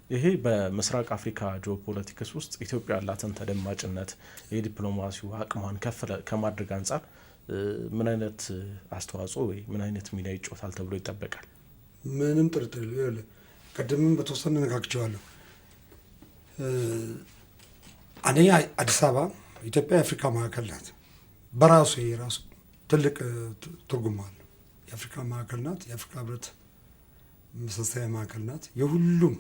ይሄ በምስራቅ አፍሪካ ጂኦፖለቲክስ ውስጥ ኢትዮጵያ ያላትን ተደማጭነት የዲፕሎማሲው አቅሟን ከፍ ከማድረግ አንጻር ምን አይነት አስተዋጽኦ ወይ ምን አይነት ሚና ይጫወታል ተብሎ ይጠበቃል? ምንም ጥርጥር የለ። ቅድምም በተወሰነ ነካክቸዋለሁ። አንደኛ አዲስ አበባ ኢትዮጵያ የአፍሪካ ማዕከል ናት። በራሱ የራሱ ትልቅ ትርጉም አለ። የአፍሪካ ማዕከል ናት። የአፍሪካ ህብረት መሰረታዊ ማዕከል ናት። የሁሉም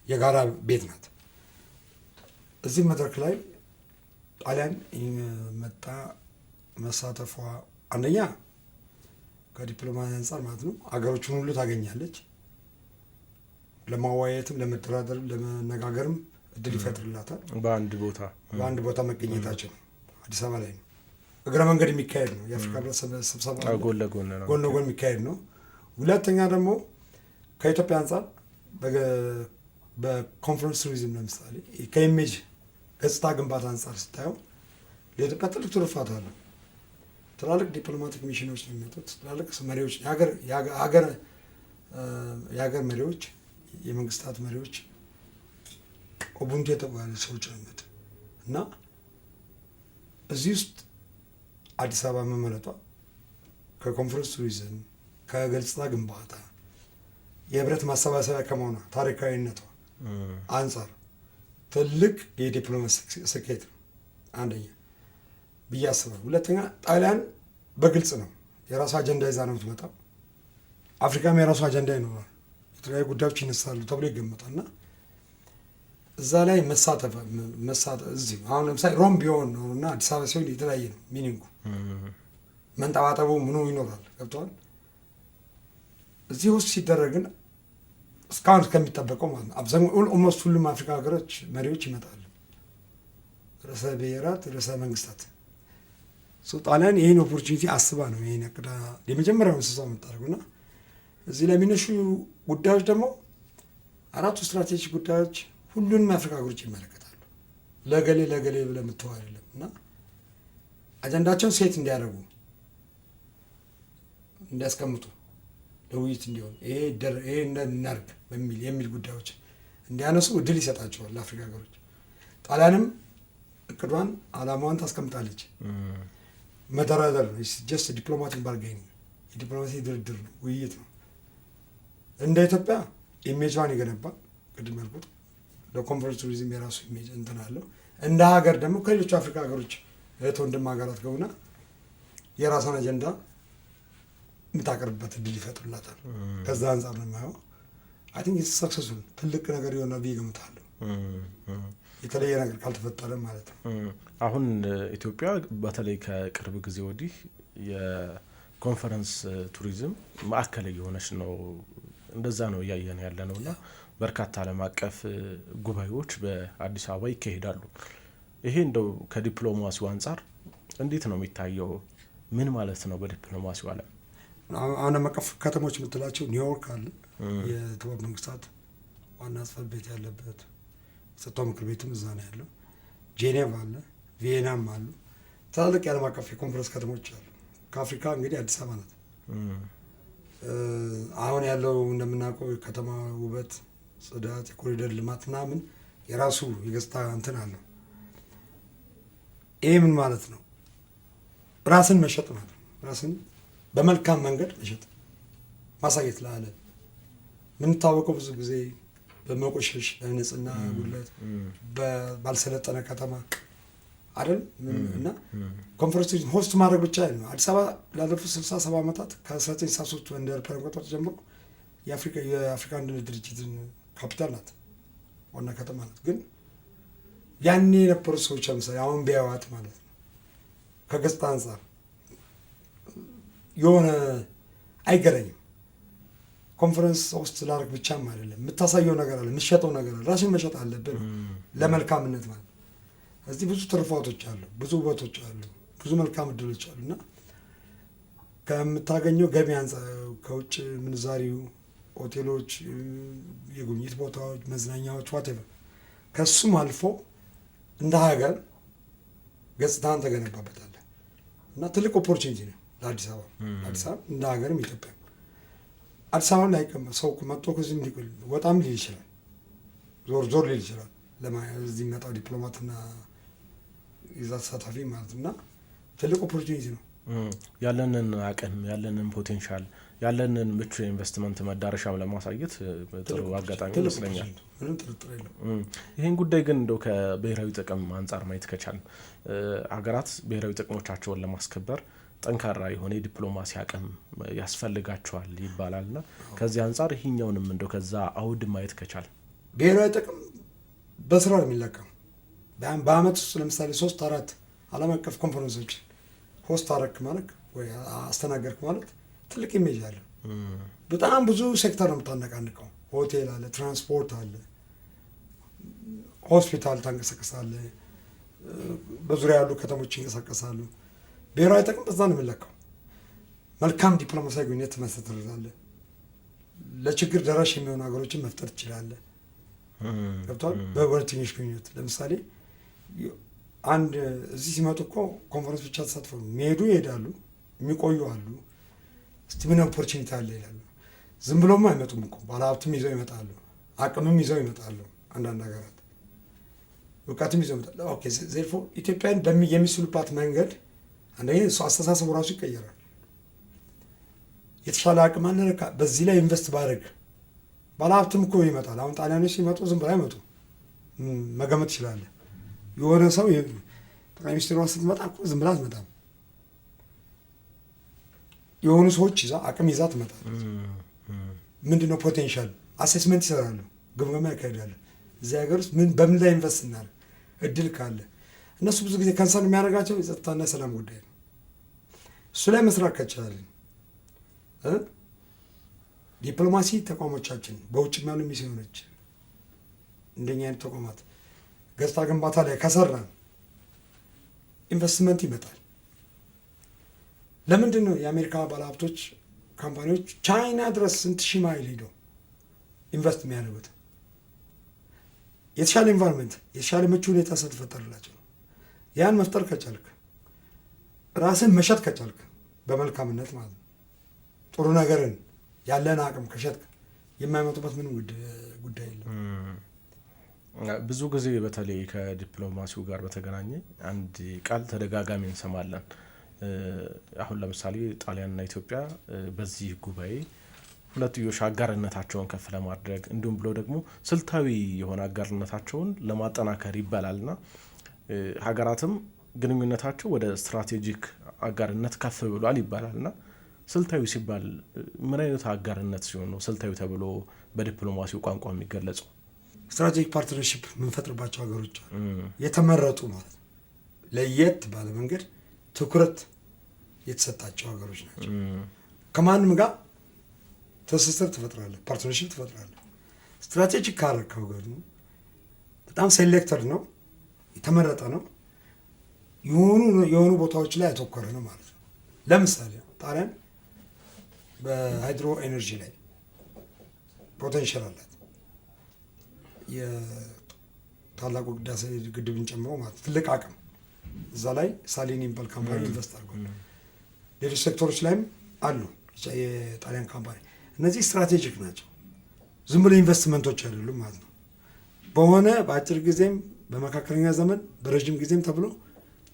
የጋራ ቤት ናት። እዚህ መድረክ ላይ ጣሊያን መጣ መሳተፏ አንደኛ ከዲፕሎማሲ አንጻር ማለት ነው አገሮችን ሁሉ ታገኛለች። ለማዋየትም ለመደራደርም ለመነጋገርም እድል ይፈጥርላታል። በአንድ ቦታ መገኘታችን አዲስ አበባ ላይ ነው። እግረ መንገድ የሚካሄድ ነው። የአፍሪካ ህብረት ስብሰባ ጎን ለጎን የሚካሄድ ነው። ሁለተኛ ደግሞ ከኢትዮጵያ አንጻር በኮንፈረንስ ቱሪዝም ለምሳሌ ከኢሜጅ ገጽታ ግንባታ አንጻር ስታየው ለኢትዮጵያ ትልቅ ትሩፋት አለው። ትላልቅ ዲፕሎማቲክ ሚሽኖች ነው የሚመጡት። ትላልቅ መሪዎች የሀገር መሪዎች፣ የመንግስታት መሪዎች ኦቡንቱ የተባሉ ሰዎች ነው የሚመጡት እና እዚህ ውስጥ አዲስ አበባ መመረጧ ከኮንፈረንስ ቱሪዝም ከገጽታ ግንባታ የህብረት ማሰባሰቢያ ከመሆኗ ታሪካዊነቷ አንጻር ትልቅ የዲፕሎማሲ ስኬት ነው አንደኛ ብዬ አስባለሁ። ሁለተኛ ጣሊያን በግልጽ ነው የራሱ አጀንዳ ይዛ ነው የምትመጣው። አፍሪካም የራሱ አጀንዳ ይኖራል፣ የተለያዩ ጉዳዮች ይነሳሉ ተብሎ ይገመታል እና እዛ ላይ መሳተፍ እዚህ አሁን ለምሳሌ ሮም ቢሆን ነው እና አዲስ አበባ ሲሆን የተለያየ ነው ሚኒንጉ፣ መንጠባጠቡ ምኑ ይኖራል። ገብተዋል። እዚህ ውስጥ ሲደረግን እስካሁን ከሚጠበቀው ማለት ነው አብዛኛው ኦልሞስት ሁሉም አፍሪካ ሀገሮች መሪዎች ይመጣሉ ርዕሰ ብሔራት፣ ርዕሰ መንግስታት ጣሊያን ይህን ኦፖርቹኒቲ አስባ ነው ይህን ያቅዳ የመጀመሪያውን ስብሰባ የምታደርጉና እዚህ ላይ የሚነሱ ጉዳዮች ደግሞ 4 ስትራቴጂክ ጉዳዮች ሁሉንም የአፍሪካ ሀገሮች ይመለከታሉ። ለገሌ ብለህ የምትተው አይደለም እና አጀንዳቸውን ሴት እንዲያደርጉ እንዲያስቀምጡ ለውይይት እንዲሆን ይሄ እናድርግ የሚል ጉዳዮች እንዲያነሱ እድል ይሰጣቸዋል ለአፍሪካ ሀገሮች። ጣሊያንም እቅዷን አላማዋን ታስቀምጣለች። መደራደር ነው። ጀስት ዲፕሎማቲክ ባርጌኒንግ የዲፕሎማሲ ድርድር ነው፣ ውይይት ነው። እንደ ኢትዮጵያ ኢሜጇን ይገነባል። ቅድም ያልኩት ለኮንፈረንስ ቱሪዝም የራሱ ኢሜጅ እንትን አለው። እንደ ሀገር ደግሞ ከሌሎቹ አፍሪካ ሀገሮች እህት ወንድም ሀገራት ገቡና የራሷን አጀንዳ የምታቀርብበት እድል ይፈጥሩላታል። ከዛ አንጻር ነው የማየው። አይ ቲንክ ሰክሰስፉል ትልቅ ነገር ይሆናል ብዬ እገምታለሁ። የተለየ ነገር ካልተፈጠረ ማለት ነው። አሁን ኢትዮጵያ በተለይ ከቅርብ ጊዜ ወዲህ የኮንፈረንስ ቱሪዝም ማዕከል እየሆነች ነው። እንደዛ ነው እያየን ያለ ነው እና በርካታ ዓለም አቀፍ ጉባኤዎች በአዲስ አበባ ይካሄዳሉ። ይሄ እንደው ከዲፕሎማሲው አንጻር እንዴት ነው የሚታየው? ምን ማለት ነው በዲፕሎማሲው ዓለም? ዓለም አቀፍ ከተሞች የምትላቸው ኒውዮርክ አለ፣ የተባበሩት መንግስታት ዋና ጽሕፈት ቤት ያለበት ጸጥታው ምክር ቤትም እዛ ነው ያለው። ጄኔቭ አለ፣ ቪየናም አሉ። ትላልቅ የዓለም አቀፍ የኮንፈረንስ ከተሞች አሉ። ከአፍሪካ እንግዲህ አዲስ አበባ ናት። አሁን ያለው እንደምናውቀው የከተማ ውበት፣ ጽዳት፣ የኮሪደር ልማት ምናምን የራሱ የገጽታ እንትን አለው። ይሄ ምን ማለት ነው? ራስን መሸጥ ማለት ነው። ራስን በመልካም መንገድ መሸጥ ማሳየት ለዓለም። የምንታወቀው ብዙ ጊዜ በመቆሸሽ በንጽህና ጉድለት ባልሰለጠነ ከተማ አይደል እና ኮንፈረንስ ሆስት ማድረግ ብቻ ነው። አዲስ አበባ ላለፉት 67 ዓመታት ከ1963 እንደ አውሮፓውያን አቆጣጠር ጀምሮ የአፍሪካ አንድነት ድርጅትን ካፒታል ናት፣ ዋና ከተማ ናት። ግን ያኔ የነበሩ ሰዎች ለምሳሌ አሁን ቢያዋት ማለት ነው ከገጽታ አንጻር የሆነ አይገናኝም። ኮንፈረንስ ውስጥ ላደርግ ብቻም አይደለም፣ የምታሳየው ነገር አለ፣ የምትሸጠው ነገር አለ። ራስን መሸጥ አለብን ለመልካምነት ማለት ነው። እዚህ ብዙ ትርፋቶች አሉ፣ ብዙ ውበቶች አሉ፣ ብዙ መልካም እድሎች አሉ እና ከምታገኘው ገቢ አንጻር ከውጭ ምንዛሪው፣ ሆቴሎች፣ የጉብኝት ቦታዎች፣ መዝናኛዎች ዋቴቨር ከሱም አልፎ እንደ ሀገር ገጽታን ተገነባበታለን እና ትልቅ ኦፖርቹኒቲ ነው ለአዲስ አበባ። አዲስ አበባ እንደ ሀገርም ኢትዮጵያ አዲስ አበባ ላይ ሰው መጥቶ ከዚህ ወጣም ሊል ይችላል፣ ዞር ሊል ይችላል። እዚህ የሚመጣው ዲፕሎማትና የዛ ተሳታፊ ማለት እና ትልቅ ኦፖርቹኒቲ ነው። ያለንን አቅም ያለንን ፖቴንሻል ያለንን ምቹ የኢንቨስትመንት መዳረሻም ለማሳየት ጥሩ አጋጣሚ ይመስለኛል። ምንም ጥርጥር የለውም። ይህን ጉዳይ ግን እንደው ከብሔራዊ ጥቅም አንጻር ማየት ከቻል ሀገራት ብሔራዊ ጥቅሞቻቸውን ለማስከበር ጠንካራ የሆነ የዲፕሎማሲ አቅም ያስፈልጋቸዋል ይባላልና ከዚህ አንጻር ይህኛውንም እንደው ከዛ አውድ ማየት ከቻል ብሔራዊ ጥቅም በስራ ነው የሚለካው። በአመት ውስጥ ለምሳሌ 3-4 ዓለም አቀፍ ኮንፈረንሶች ሆስት አረክ ማለት ወይ አስተናገርክ ማለት ትልቅ ኢሜጅ አለ። በጣም ብዙ ሴክተር ነው የምታነቃንቀው። ሆቴል አለ፣ ትራንስፖርት አለ፣ ሆስፒታል ታንቀሳቀሳለ፣ በዙሪያ ያሉ ከተሞች ይንቀሳቀሳሉ። ብሔራዊ ጥቅም በዛ ነው የሚለካው። መልካም ዲፕሎማሲያዊ ግንኙነት ትመሰርታለህ። ለችግር ደራሽ የሚሆኑ ሀገሮችን መፍጠር ትችላለህ። ገብቷል። በሁለተኞች ግንኙነት ለምሳሌ አንድ እዚህ ሲመጡ እኮ ኮንፈረንስ ብቻ ተሳትፈው የሚሄዱ ይሄዳሉ፣ የሚቆዩ አሉ። እስቲ ምን ኦፖርቹኒቲ አለ ይላሉ። ዝም ብሎም አይመጡም እኮ ባለሀብትም ይዘው ይመጣሉ፣ አቅምም ይዘው ይመጣሉ። አንዳንድ ሀገራት እውቀትም ይዘው ይመጣሉ። ኦኬ ዜርፎ ኢትዮጵያን የሚስሉባት መንገድ አንደኛ እሱ አስተሳሰቡ ራሱ ይቀየራል። የተሻለ አቅም አለ፣ በዚህ ላይ ኢንቨስት ባደርግ ባለሀብትም እኮ ይመጣል። አሁን ጣሊያኖች ሲመጡ ዝም ብላ አይመጡ፣ መገመት ትችላለህ። የሆነ ሰው ጠቅላይ ሚኒስትሯ ስትመጣ እኮ ዝም ብላ አትመጣም። የሆኑ ሰዎች ይዛ አቅም ይዛ ትመጣለች። ምንድነው ፖቴንሻል አሴስመንት ይሰራሉ፣ ግምገማ ያካሄዳሉ። እዚህ ሀገር ውስጥ በምን ላይ ኢንቨስት እናደርግ እድል ካለ እነሱ ብዙ ጊዜ ከንሰርን የሚያደርጋቸው የጸጥታና የሰላም ጉዳይ ነው። እሱ ላይ መስራት ከቻለን ዲፕሎማሲ ተቋሞቻችን በውጭም ያሉ ሚስዮኖች እንደኛ አይነት ተቋማት ገጽታ ግንባታ ላይ ከሰራን ኢንቨስትመንት ይመጣል። ለምንድን ነው የአሜሪካ ባለሀብቶች ካምፓኒዎች ቻይና ድረስ ስንት ሺህ ማይል ሄደው ኢንቨስት የሚያደርጉት? የተሻለ ኢንቫይሮንመንት የተሻለ ምቹ ሁኔታ ስትፈጠርላቸው ነው። ያን መፍጠር ከቻልክ ራስን መሸጥ ከቻልክ በመልካምነት ማለት ነው ጥሩ ነገርን ያለን አቅም ከሸጥክ የማይመጡበት ምንም ጉዳይ የለም። ብዙ ጊዜ በተለይ ከዲፕሎማሲው ጋር በተገናኘ አንድ ቃል ተደጋጋሚ እንሰማለን። አሁን ለምሳሌ ጣሊያንና ኢትዮጵያ በዚህ ጉባኤ ሁለትዮሽ አጋርነታቸውን ከፍ ለማድረግ እንዲሁም ብሎ ደግሞ ስልታዊ የሆነ አጋርነታቸውን ለማጠናከር ይባላልና ሀገራትም ግንኙነታቸው ወደ ስትራቴጂክ አጋርነት ከፍ ብሏል ይባላልና ስልታዊ ሲባል ምን አይነት አጋርነት ሲሆን ነው ስልታዊ ተብሎ በዲፕሎማሲው ቋንቋ የሚገለጸው? ስትራቴጂክ ፓርትነርሺፕ የምንፈጥርባቸው ሀገሮች የተመረጡ ማለት ነው። ለየት ባለ መንገድ ትኩረት የተሰጣቸው ሀገሮች ናቸው። ከማንም ጋር ትስስር ትፈጥራለህ፣ ፓርትነርሺፕ ትፈጥራለህ። ስትራቴጂክ ካረከው ጋር ነው በጣም ሴሌክተር ነው፣ የተመረጠ ነው፣ የሆኑ ቦታዎች ላይ ያተኮረ ነው ማለት ነው። ለምሳሌ ጣሊያን በሃይድሮ ኤነርጂ ላይ ፖቴንሻል አላት። የታላቁ ህዳሴ ግድብን ጨምሮ ማለት ትልቅ አቅም እዛ ላይ ሳሊኒ የሚባል ካምፓኒ ኢንቨስት አድርጓል። ሌሎች ሴክተሮች ላይም አሉ የጣሊያን ካምፓኒ። እነዚህ ስትራቴጂክ ናቸው፣ ዝም ብሎ ኢንቨስትመንቶች አይደሉም ማለት ነው። በሆነ በአጭር ጊዜም በመካከለኛ ዘመን በረዥም ጊዜም ተብሎ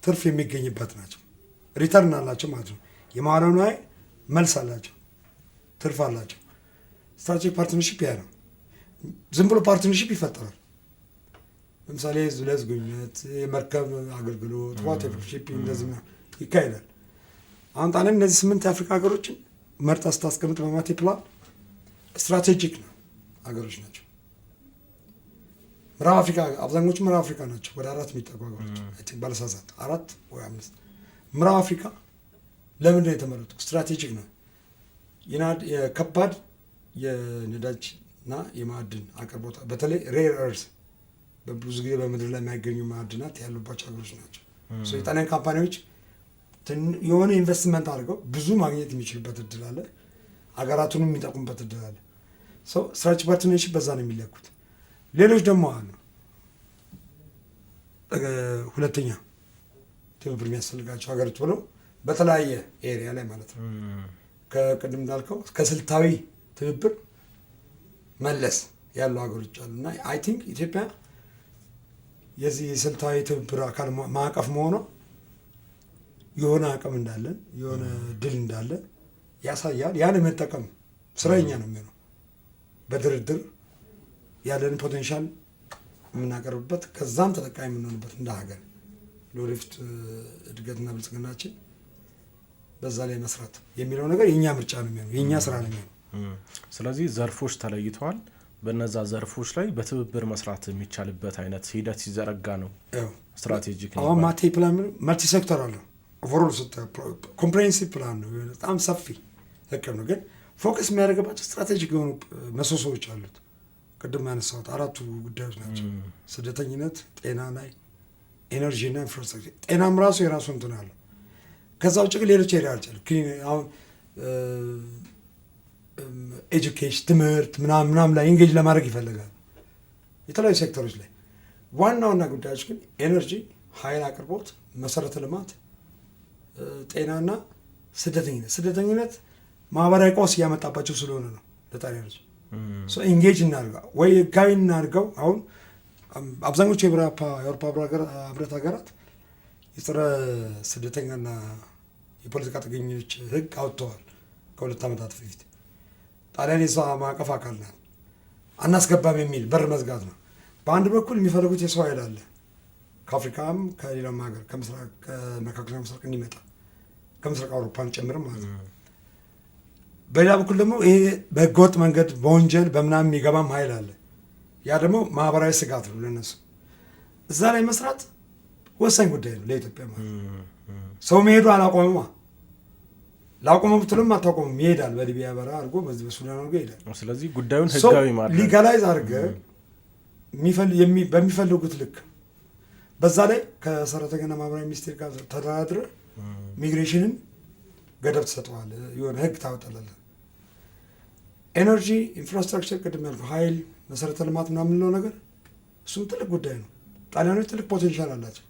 ትርፍ የሚገኝበት ናቸው። ሪተርን አላቸው ማለት ነው። የመዋለ ንዋይ መልስ አላቸው፣ ትርፍ አላቸው። ስትራቴጂክ ፓርትነርሺፕ ያ ነው። ዝም ብሎ ፓርትነርሺፕ ይፈጠራል። ለምሳሌ ለህዝብ ግንኙነት፣ የመርከብ አገልግሎት፣ ዋቴቨር ሺፒንግ እንደዚህ ይካሄዳል። አሁን ጣሊያን እነዚህ 8 የአፍሪካ ሀገሮችን መርጣ ስታስቀምጥ በማቴ ፕላን ስትራቴጂክ ነው ሀገሮች ናቸው። ምዕራብ አፍሪካ አብዛኞቹ ምዕራብ አፍሪካ ናቸው። ወደ 4 የሚጠጉ ሀገሮች ባለሳሳት 4 ወይ 5 ምዕራብ አፍሪካ ለምንድን ነው የተመረጡ? ስትራቴጂክ ነው። የከባድ የነዳጅ እና የማዕድን አቅርቦት በተለይ ሬር እርዝ በብዙ ጊዜ በምድር ላይ የማይገኙ ማዕድናት ያሉባቸው ሀገሮች ናቸው። የጣሊያን ካምፓኒዎች የሆነ ኢንቨስትመንት አድርገው ብዙ ማግኘት የሚችሉበት እድል አለ፣ ሀገራቱንም የሚጠቁምበት እድል አለ። ስትራቴጂክ ፓርትነርሺፕ በዛ ነው የሚለኩት። ሌሎች ደግሞ አሉ ሁለተኛ ትብብር የሚያስፈልጋቸው ሀገሮች ብለው በተለያየ ኤሪያ ላይ ማለት ነው። ከቅድም እንዳልከው ከስልታዊ ትብብር መለስ ያሉ ሀገሮች አሉ እና አይ ቲንክ ኢትዮጵያ የዚህ የስልታዊ ትብብር አካል ማዕቀፍ መሆኗ የሆነ አቅም እንዳለን የሆነ ድል እንዳለ ያሳያል። ያን መጠቀም ስራኛ ነው የሚሆነው። በድርድር ያለን ፖቴንሻል የምናቀርብበት ከዛም ተጠቃሚ የምንሆንበት እንደ ሀገር ለወደፊት እድገትና ብልጽግናችን በዛ ላይ መስራት የሚለው ነገር የእኛ ምርጫ ነው የሚሆነው፣ የእኛ ስራ ነው የሚሆነው። ስለዚህ ዘርፎች ተለይተዋል። በነዛ ዘርፎች ላይ በትብብር መስራት የሚቻልበት አይነት ሂደት ሲዘረጋ ነው ስትራቴጂክ ነው። አሁን ማቴ ፕላን መልቲ ሴክተር አለው። ኦቨሮል ኮምፕሬሄንሲቭ ፕላን ነው፣ በጣም ሰፊ እቅድ ነው። ግን ፎከስ የሚያደርግባቸው ስትራቴጂክ የሆኑ መሰሶዎች አሉት። ቅድም ያነሳሁት 4ቱ ጉዳዮች ናቸው። ስደተኝነት፣ ጤና ላይ፣ ኤነርጂና ኢንፍራስትራክቸር። ጤናም ራሱ የራሱ እንትን አለው። ከዛ ውጭ ግን ሌሎች ሄዳ አልቻለም። አሁን ኤጁኬሽን ትምህርት ምናምን ላይ ኢንጌጅ ለማድረግ ይፈልጋል የተለያዩ ሴክተሮች ላይ። ዋና ዋና ጉዳዮች ግን ኤነርጂ፣ ኃይል አቅርቦት፣ መሰረተ ልማት፣ ጤናና ስደተኝነት ማህበራዊ ቀውስ እያመጣባቸው ስለሆነ ነው ለጣሊያኖች ኢንጌጅ እናድርገው ወይ ህጋዊ እናድርገው። አሁን አብዛኞቹ የአውሮፓ ህብረት ሀገራት የጸረ ስደተኛና የፖለቲካ ጥገኞች ህግ አውጥተዋል ከ2 ዓመታት በፊት። ጣሊያን የዛ ማዕቀፍ አካል ናት። አናስገባም የሚል በር መዝጋት ነው። በአንድ በኩል የሚፈልጉት የሰው ኃይል አለ ከአፍሪካም ከሌላም ሀገር ከመካከለኛው ምስራቅ እንዲመጣ ከምስራቅ አውሮፓን ጨምርም ማለት ነው። በሌላ በኩል ደግሞ ይሄ በህገወጥ መንገድ በወንጀል በምናምን የሚገባም ኃይል አለ። ያ ደግሞ ማህበራዊ ስጋት ነው ለነሱ። እዛ ላይ መስራት ወሳኝ ጉዳይ ነው ለኢትዮጵያ ማለት ነው። ሰው መሄዱ አላቆመማ። ላቆመው ብትልም አታቆምም፣ ይሄዳል። በሊቢያ በረሃ አድርጎ በዚህ በሱዳን አድርጎ ይሄዳል። ስለዚህ ጉዳዩን ህጋዊ ማድረግ ሊጋላይዝ አድርገህ በሚፈልጉት ልክ በዛ ላይ ከሰራተኛና ማህበራዊ ሚኒስቴር ጋር ተደራድረ ሚግሬሽንን ገደብ ትሰጠዋል፣ የሆነ ህግ ታወጣለህ። ኤነርጂ ኢንፍራስትራክቸር፣ ቅድም ያልኩህ ኃይል መሰረተ ልማት ምናምን የምንለው ነገር እሱም ትልቅ ጉዳይ ነው። ጣሊያኖች ትልቅ ፖቴንሻል አላቸው።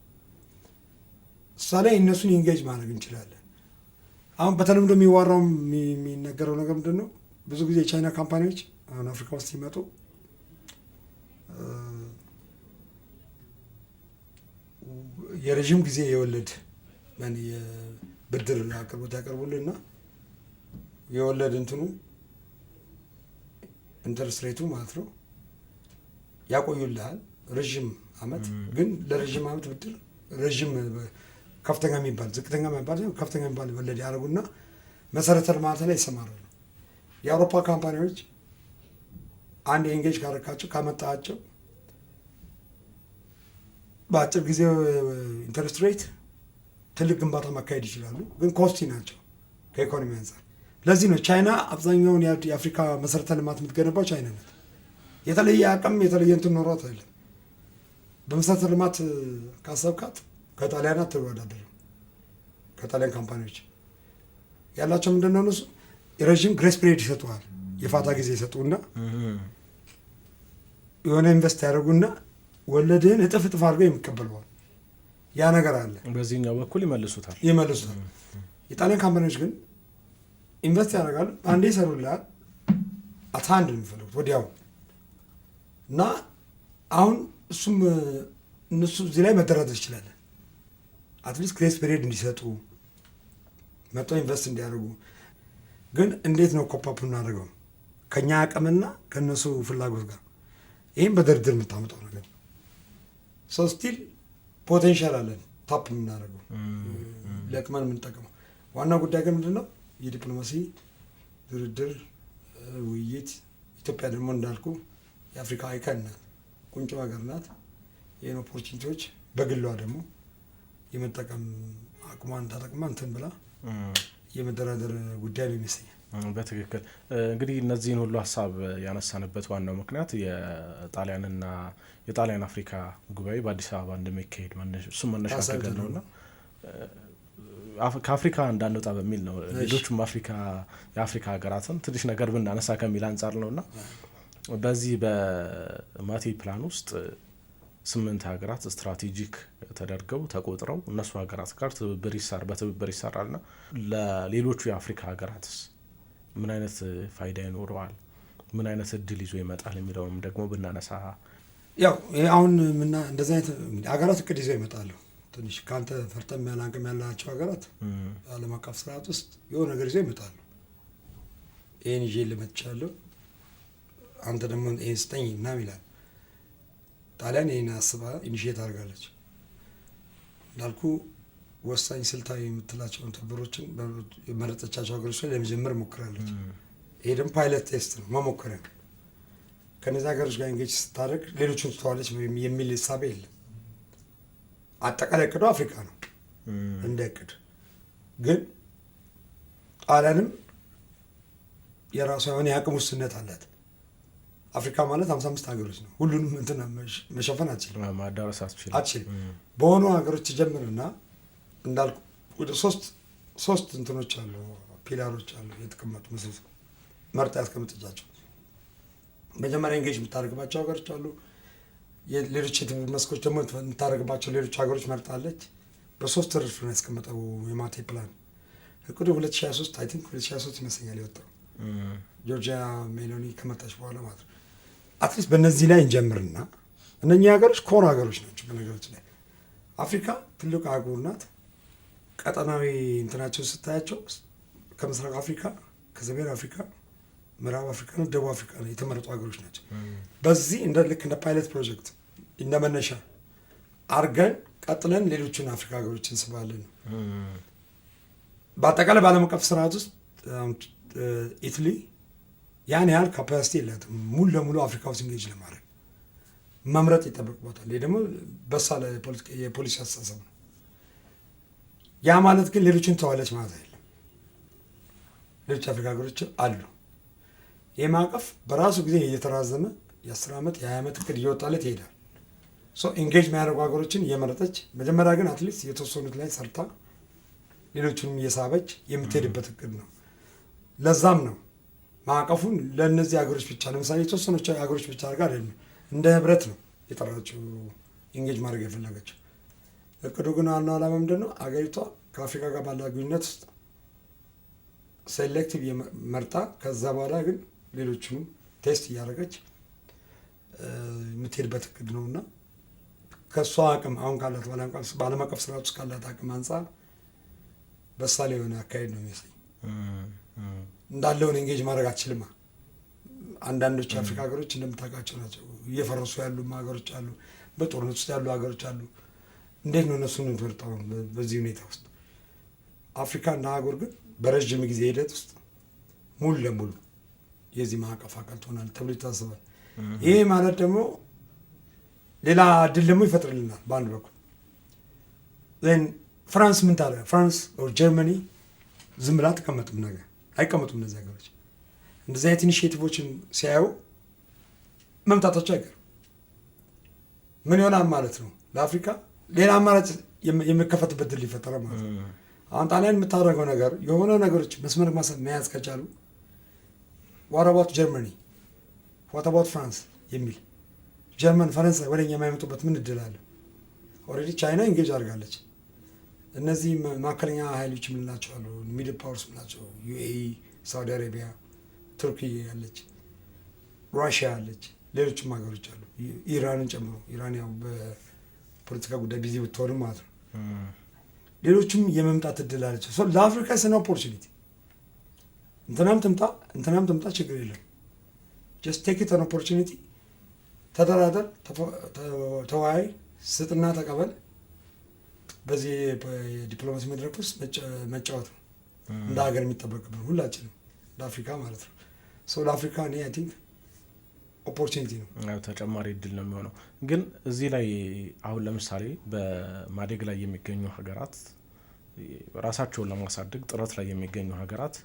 እሷ ላይ እነሱን ኢንጌጅ ማድረግ እንችላለን። አሁን በተለምዶ የሚዋራው የሚነገረው ነገር ምንድን ነው? ብዙ ጊዜ የቻይና ካምፓኒዎች አሁን አፍሪካ ውስጥ ሲመጡ የረዥም ጊዜ የወለድ ብድር አቅርቦት ያቀርቡልህና የወለድ እንትኑ ኢንተረስት ሬቱ ማለት ነው ያቆዩልሃል ረዥም አመት። ግን ለረዥም አመት ብድር ረዥም ከፍተኛ የሚባል ዝቅተኛ የሚባል ከፍተኛ የሚባል ወለድ ያደርጉና መሰረተ ልማት ላይ ይሰማራሉ። የአውሮፓ ካምፓኒዎች አንድ ኤንጌጅ ካረካቸው ካመጣቸው በአጭር ጊዜ ኢንተረስት ሬት ትልቅ ግንባታ ማካሄድ ይችላሉ። ግን ኮስቲ ናቸው ከኢኮኖሚ አንጻር። ለዚህ ነው ቻይና አብዛኛውን የአፍሪካ መሰረተ ልማት የምትገነባው ቻይና ናት። የተለየ አቅም የተለየ እንትን ኖሯት አይደለም። በመሰረተ ልማት ካሰብካት ከጣሊያን አትወዳደርም። ከጣሊያን ካምፓኒዎች ያላቸው ምንድን ነው? እነሱ የረዥም ግሬስ ፒሪየድ ይሰጡሃል። የፋታ ጊዜ ይሰጡና የሆነ ኢንቨስት ያደርጉና ወለድህን እጥፍ አድርገው የሚቀበለዋል። ያ ነገር አለ። በዚህኛው በኩል ይመልሱታል። የጣሊያን ካምፓኒዎች ግን ኢንቨስት ያደርጋሉ። አንዴ ይሰሩልሃል። አታንድ የሚፈልጉት ወዲያው እና አሁን እሱም እነሱ እዚህ ላይ መደራደር ይችላለን። አትሊስት ግሬስ ፒሪየድ እንዲሰጡ መጥተው ኢንቨስት እንዲያደርጉ። ግን እንዴት ነው ኮፓፕ እናደርገው ከኛ አቅምና ከእነሱ ፍላጎት ጋር? ይህም በድርድር የምታመጣው ነገር ሰው ስቲል ፖቴንሻል አለን ታፕ የምናደርገው ለቅመን የምንጠቀመው። ዋና ጉዳይ ግን ምንድን ነው? የዲፕሎማሲ ድርድር፣ ውይይት። ኢትዮጵያ ደግሞ እንዳልኩ የአፍሪካ አይከን ናት፣ ቁንጮ ሀገር ናት። ይህን ኦፖርቹኒቲዎች በግሏ ደግሞ የመጠቀም አቅሟን ተጠቅማ እንትን ብላ የመደራደር ጉዳይ ነው ይመስለኛል። በትክክል እንግዲህ እነዚህን ሁሉ ሀሳብ ያነሳንበት ዋናው ምክንያት የጣሊያን አፍሪካ ጉባኤ በአዲስ አበባ እንደሚካሄድ እሱም መነሻ አድርገን ነውና ከአፍሪካ እንዳንወጣ በሚል ነው። ሌሎቹም የአፍሪካ ሀገራትን ትንሽ ነገር ብናነሳ ከሚል አንጻር ነውና በዚህ በማቴ ፕላን ውስጥ 8 ሀገራት ስትራቴጂክ ተደርገው ተቆጥረው እነሱ ሀገራት ጋር በትብብር ይሰራልና ለሌሎቹ የአፍሪካ ሀገራትስ ምን አይነት ፋይዳ ይኖረዋል? ምን አይነት እድል ይዞ ይመጣል የሚለውንም ደግሞ ብናነሳ። ያው አሁን እንደዚህ አይነት ሀገራት እቅድ ይዘው ይመጣሉ። ትንሽ ከአንተ ፈርጠም ያለ አቅም ያላቸው ሀገራት ዓለም አቀፍ ስርዓት ውስጥ የሆነ ነገር ይዘው ይመጣሉ። ይህን ይዤ ልመጥቻለሁ፣ አንተ ደግሞ ይህን ስጠኝ ምናምን ይላል። ጣሊያን ይህን አስባ ኢኒሼት አድርጋለች። እንዳልኩ ወሳኝ ስልታዊ የምትላቸውን ትብብሮችን የመረጠቻቸው ሀገሮች ላይ ለመጀመር ሞክራለች። ይሄ ደግሞ ፓይለት ቴስት ነው፣ መሞከሪያ። ከነዚህ ሀገሮች ጋር እንጌጅ ስታደርግ ሌሎችን ትተዋለች የሚል ሳቤ የለም። አጠቃላይ እቅዱ አፍሪካ ነው እንደ እቅድ። ግን ጣሊያንም የራሷ የሆነ የአቅም ውስንነት አላት። አፍሪካ ማለት 55 ሀገሮች ነው። ሁሉንም እንትን መሸፈን አትችልም፣ ማዳረስ አትችልም። በሆኑ ሀገሮች ትጀምርና እንዳልኩ ወደ ሶስት እንትኖች አሉ፣ ፒላሮች አሉ የተቀመጡ ምስል መርጣ ያስቀምጥቻቸው። መጀመሪያ ኢንጌጅ የምታደርግባቸው ሀገሮች አሉ። ሌሎች የትብብር መስኮች ደግሞ የምታደርግባቸው ሌሎች ሀገሮች መርጣለች። በሶስት ረድፍ ነው ያስቀመጠው የማቴ ፕላን። እቅዱ 2023 አይ ቲንክ 2023 ይመስለኛል የወጣው ጆርጂያ ሜሎኒ ከመጣች በኋላ ማለት ነው። አትሊስት በእነዚህ ላይ እንጀምርና እነኚህ ሀገሮች ኮር ሀገሮች ናቸው። በነገሮች ላይ አፍሪካ ትልቅ አህጉር ናት። ቀጠናዊ እንትናቸው ስታያቸው ከምስራቅ አፍሪካ፣ ከሰሜን አፍሪካ፣ ምዕራብ አፍሪካ ነው፣ ደቡብ አፍሪካ ነው የተመረጡ ሀገሮች ናቸው። በዚህ ልክ እንደ ፓይለት ፕሮጀክት እንደ መነሻ አርገን ቀጥለን ሌሎችን አፍሪካ ሀገሮች እንስባለን። በአጠቃላይ በዓለም አቀፍ ስርዓት ውስጥ ኢትሊ ያን ያህል ካፓሲቲ የላትም ሙሉ ለሙሉ አፍሪካ ውስጥ ኢንጌጅ ለማድረግ መምረጥ ይጠበቅበታል። ይህ ደግሞ በሳል የፖሊሲ አስተሳሰብ ነው። ያ ማለት ግን ሌሎችን ተዋለች ማለት አይደለም። ሌሎች አፍሪካ ሀገሮች አሉ። ይህ ማዕቀፍ በራሱ ጊዜ እየተራዘመ የ10 ዓመት የ20 ዓመት እቅድ እየወጣለት ይሄዳል። ኢንጌጅ የሚያደርጉ ሀገሮችን እየመረጠች መጀመሪያ ግን አትሊስት የተወሰኑት ላይ ሰርታ ሌሎቹንም እየሳበች የምትሄድበት እቅድ ነው። ለዛም ነው ማዕቀፉን ለእነዚህ ሀገሮች ብቻ ለምሳሌ የተወሰኖች ሀገሮች ብቻ አድርጋ አይደለም እንደ ህብረት ነው የጠራችው ኢንጌጅ ማድረግ የፈለገችው። እቅዱ ግን ዋናው ዓላማ ምንድን ነው? አገሪቷ ከአፍሪካ ጋር ባላት ግንኙነት ውስጥ ሴሌክቲቭ መርጣ ከዛ በኋላ ግን ሌሎቹንም ቴስት እያደረገች የምትሄድበት እቅድ ነው እና ከእሷ አቅም አሁን ካላት በዓለም አቀፍ ስርዓት ውስጥ ካላት አቅም አንጻር በሳል የሆነ አካሄድ ነው የሚመስለኝ። እንዳለውን ኤንጌጅ ማድረግ አትችልማ። አንዳንዶች የአፍሪካ ሀገሮች እንደምታውቃቸው ናቸው። እየፈረሱ ያሉ ሀገሮች አሉ፣ በጦርነት ውስጥ ያሉ ሀገሮች አሉ። እንዴት ነው እነሱን ትወርጠው በዚህ ሁኔታ ውስጥ? አፍሪካ እንደ ሀገር ግን በረዥም ጊዜ ሂደት ውስጥ ሙሉ ለሙሉ የዚህ ማዕቀፍ አካል ትሆናል ተብሎ ይታሰባል። ይሄ ማለት ደግሞ ሌላ እድል ደግሞ ይፈጥርልናል። በአንድ በኩል ፍራንስ ምን ታደርጋ? ፍራንስ ጀርመኒ ዝም ብላ ተቀመጥም ነገር አይቀመጡም። እነዚህ ሀገሮች እንደዚህ አይነት ኢኒሽቲቮችን ሲያዩ መምጣታቸው አይቀርም። ምን ይሆናል ማለት ነው? ለአፍሪካ ሌላ አማራጭ የሚከፈትበት ድል ሊፈጠረ ማለት ነው። አሁን ጣሊያን የምታደርገው ነገር የሆነ ነገሮች መስመር መያዝ ከቻሉ ዋት አባውት ጀርመኒ ዋት አባውት ፍራንስ የሚል ጀርመን፣ ፈረንሳይ ወደኛ የማይመጡበት ምን እድል አለ? ኦልሬዲ ቻይና ኢንጌጅ አድርጋለች። እነዚህ መካከለኛ ኃይሎች የምንላቸው አሉ፣ ሚድል ፓወርስ የምንላቸው ዩኤኢ፣ ሳውዲ አረቢያ፣ ቱርክ ያለች፣ ራሽያ አለች፣ ሌሎችም ሀገሮች አሉ ኢራንን ጨምሮ። ኢራን ያው በፖለቲካ ጉዳይ ቢዚ ብትሆንም ማለት ነው። ሌሎችም የመምጣት እድል አለቸው። ለአፍሪካ ስነ ኦፖርቹኒቲ እንትናም ትምጣ ችግር የለም። ጀስት ቴክ ኢት አን ኦፖርቹኒቲ። ተደራደር፣ ተወያይ፣ ስጥና ተቀበል። በዚህ የዲፕሎማሲ መድረክ ውስጥ መጫወት ነው እንደ ሀገር የሚጠበቅብን ሁላችንም እንደ አፍሪካ ማለት ነው። ለአፍሪካ እኔ አይ ቲንክ ኦፖርቹኒቲ ነው፣ ተጨማሪ እድል ነው የሚሆነው። ግን እዚህ ላይ አሁን ለምሳሌ በማደግ ላይ የሚገኙ ሀገራት ራሳቸውን ለማሳደግ ጥረት ላይ የሚገኙ ሀገራት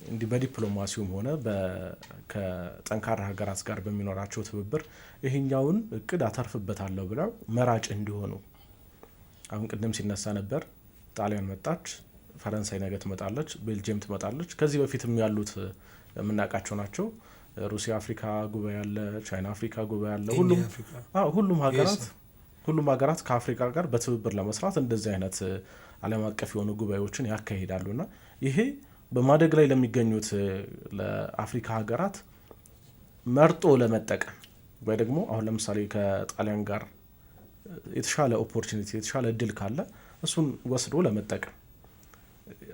እንዲህ በዲፕሎማሲውም ሆነ ከጠንካራ ሀገራት ጋር በሚኖራቸው ትብብር ይሄኛውን እቅድ አተርፍበታለሁ ብለው መራጭ እንዲሆኑ አሁን ቅድም ሲነሳ ነበር። ጣሊያን መጣች፣ ፈረንሳይ ነገ ትመጣለች፣ ቤልጅየም ትመጣለች። ከዚህ በፊትም ያሉት የምናውቃቸው ናቸው። ሩሲያ አፍሪካ ጉባኤ አለ፣ ቻይና አፍሪካ ጉባኤ አለ። ሁሉም ሀገራት ከአፍሪካ ጋር በትብብር ለመስራት እንደዚህ አይነት ዓለም አቀፍ የሆኑ ጉባኤዎችን ያካሂዳሉና ይሄ በማደግ ላይ ለሚገኙት ለአፍሪካ ሀገራት መርጦ ለመጠቀም ወይ ደግሞ አሁን ለምሳሌ ከጣሊያን ጋር የተሻለ ኦፖርቹኒቲ የተሻለ እድል ካለ እሱን ወስዶ ለመጠቀም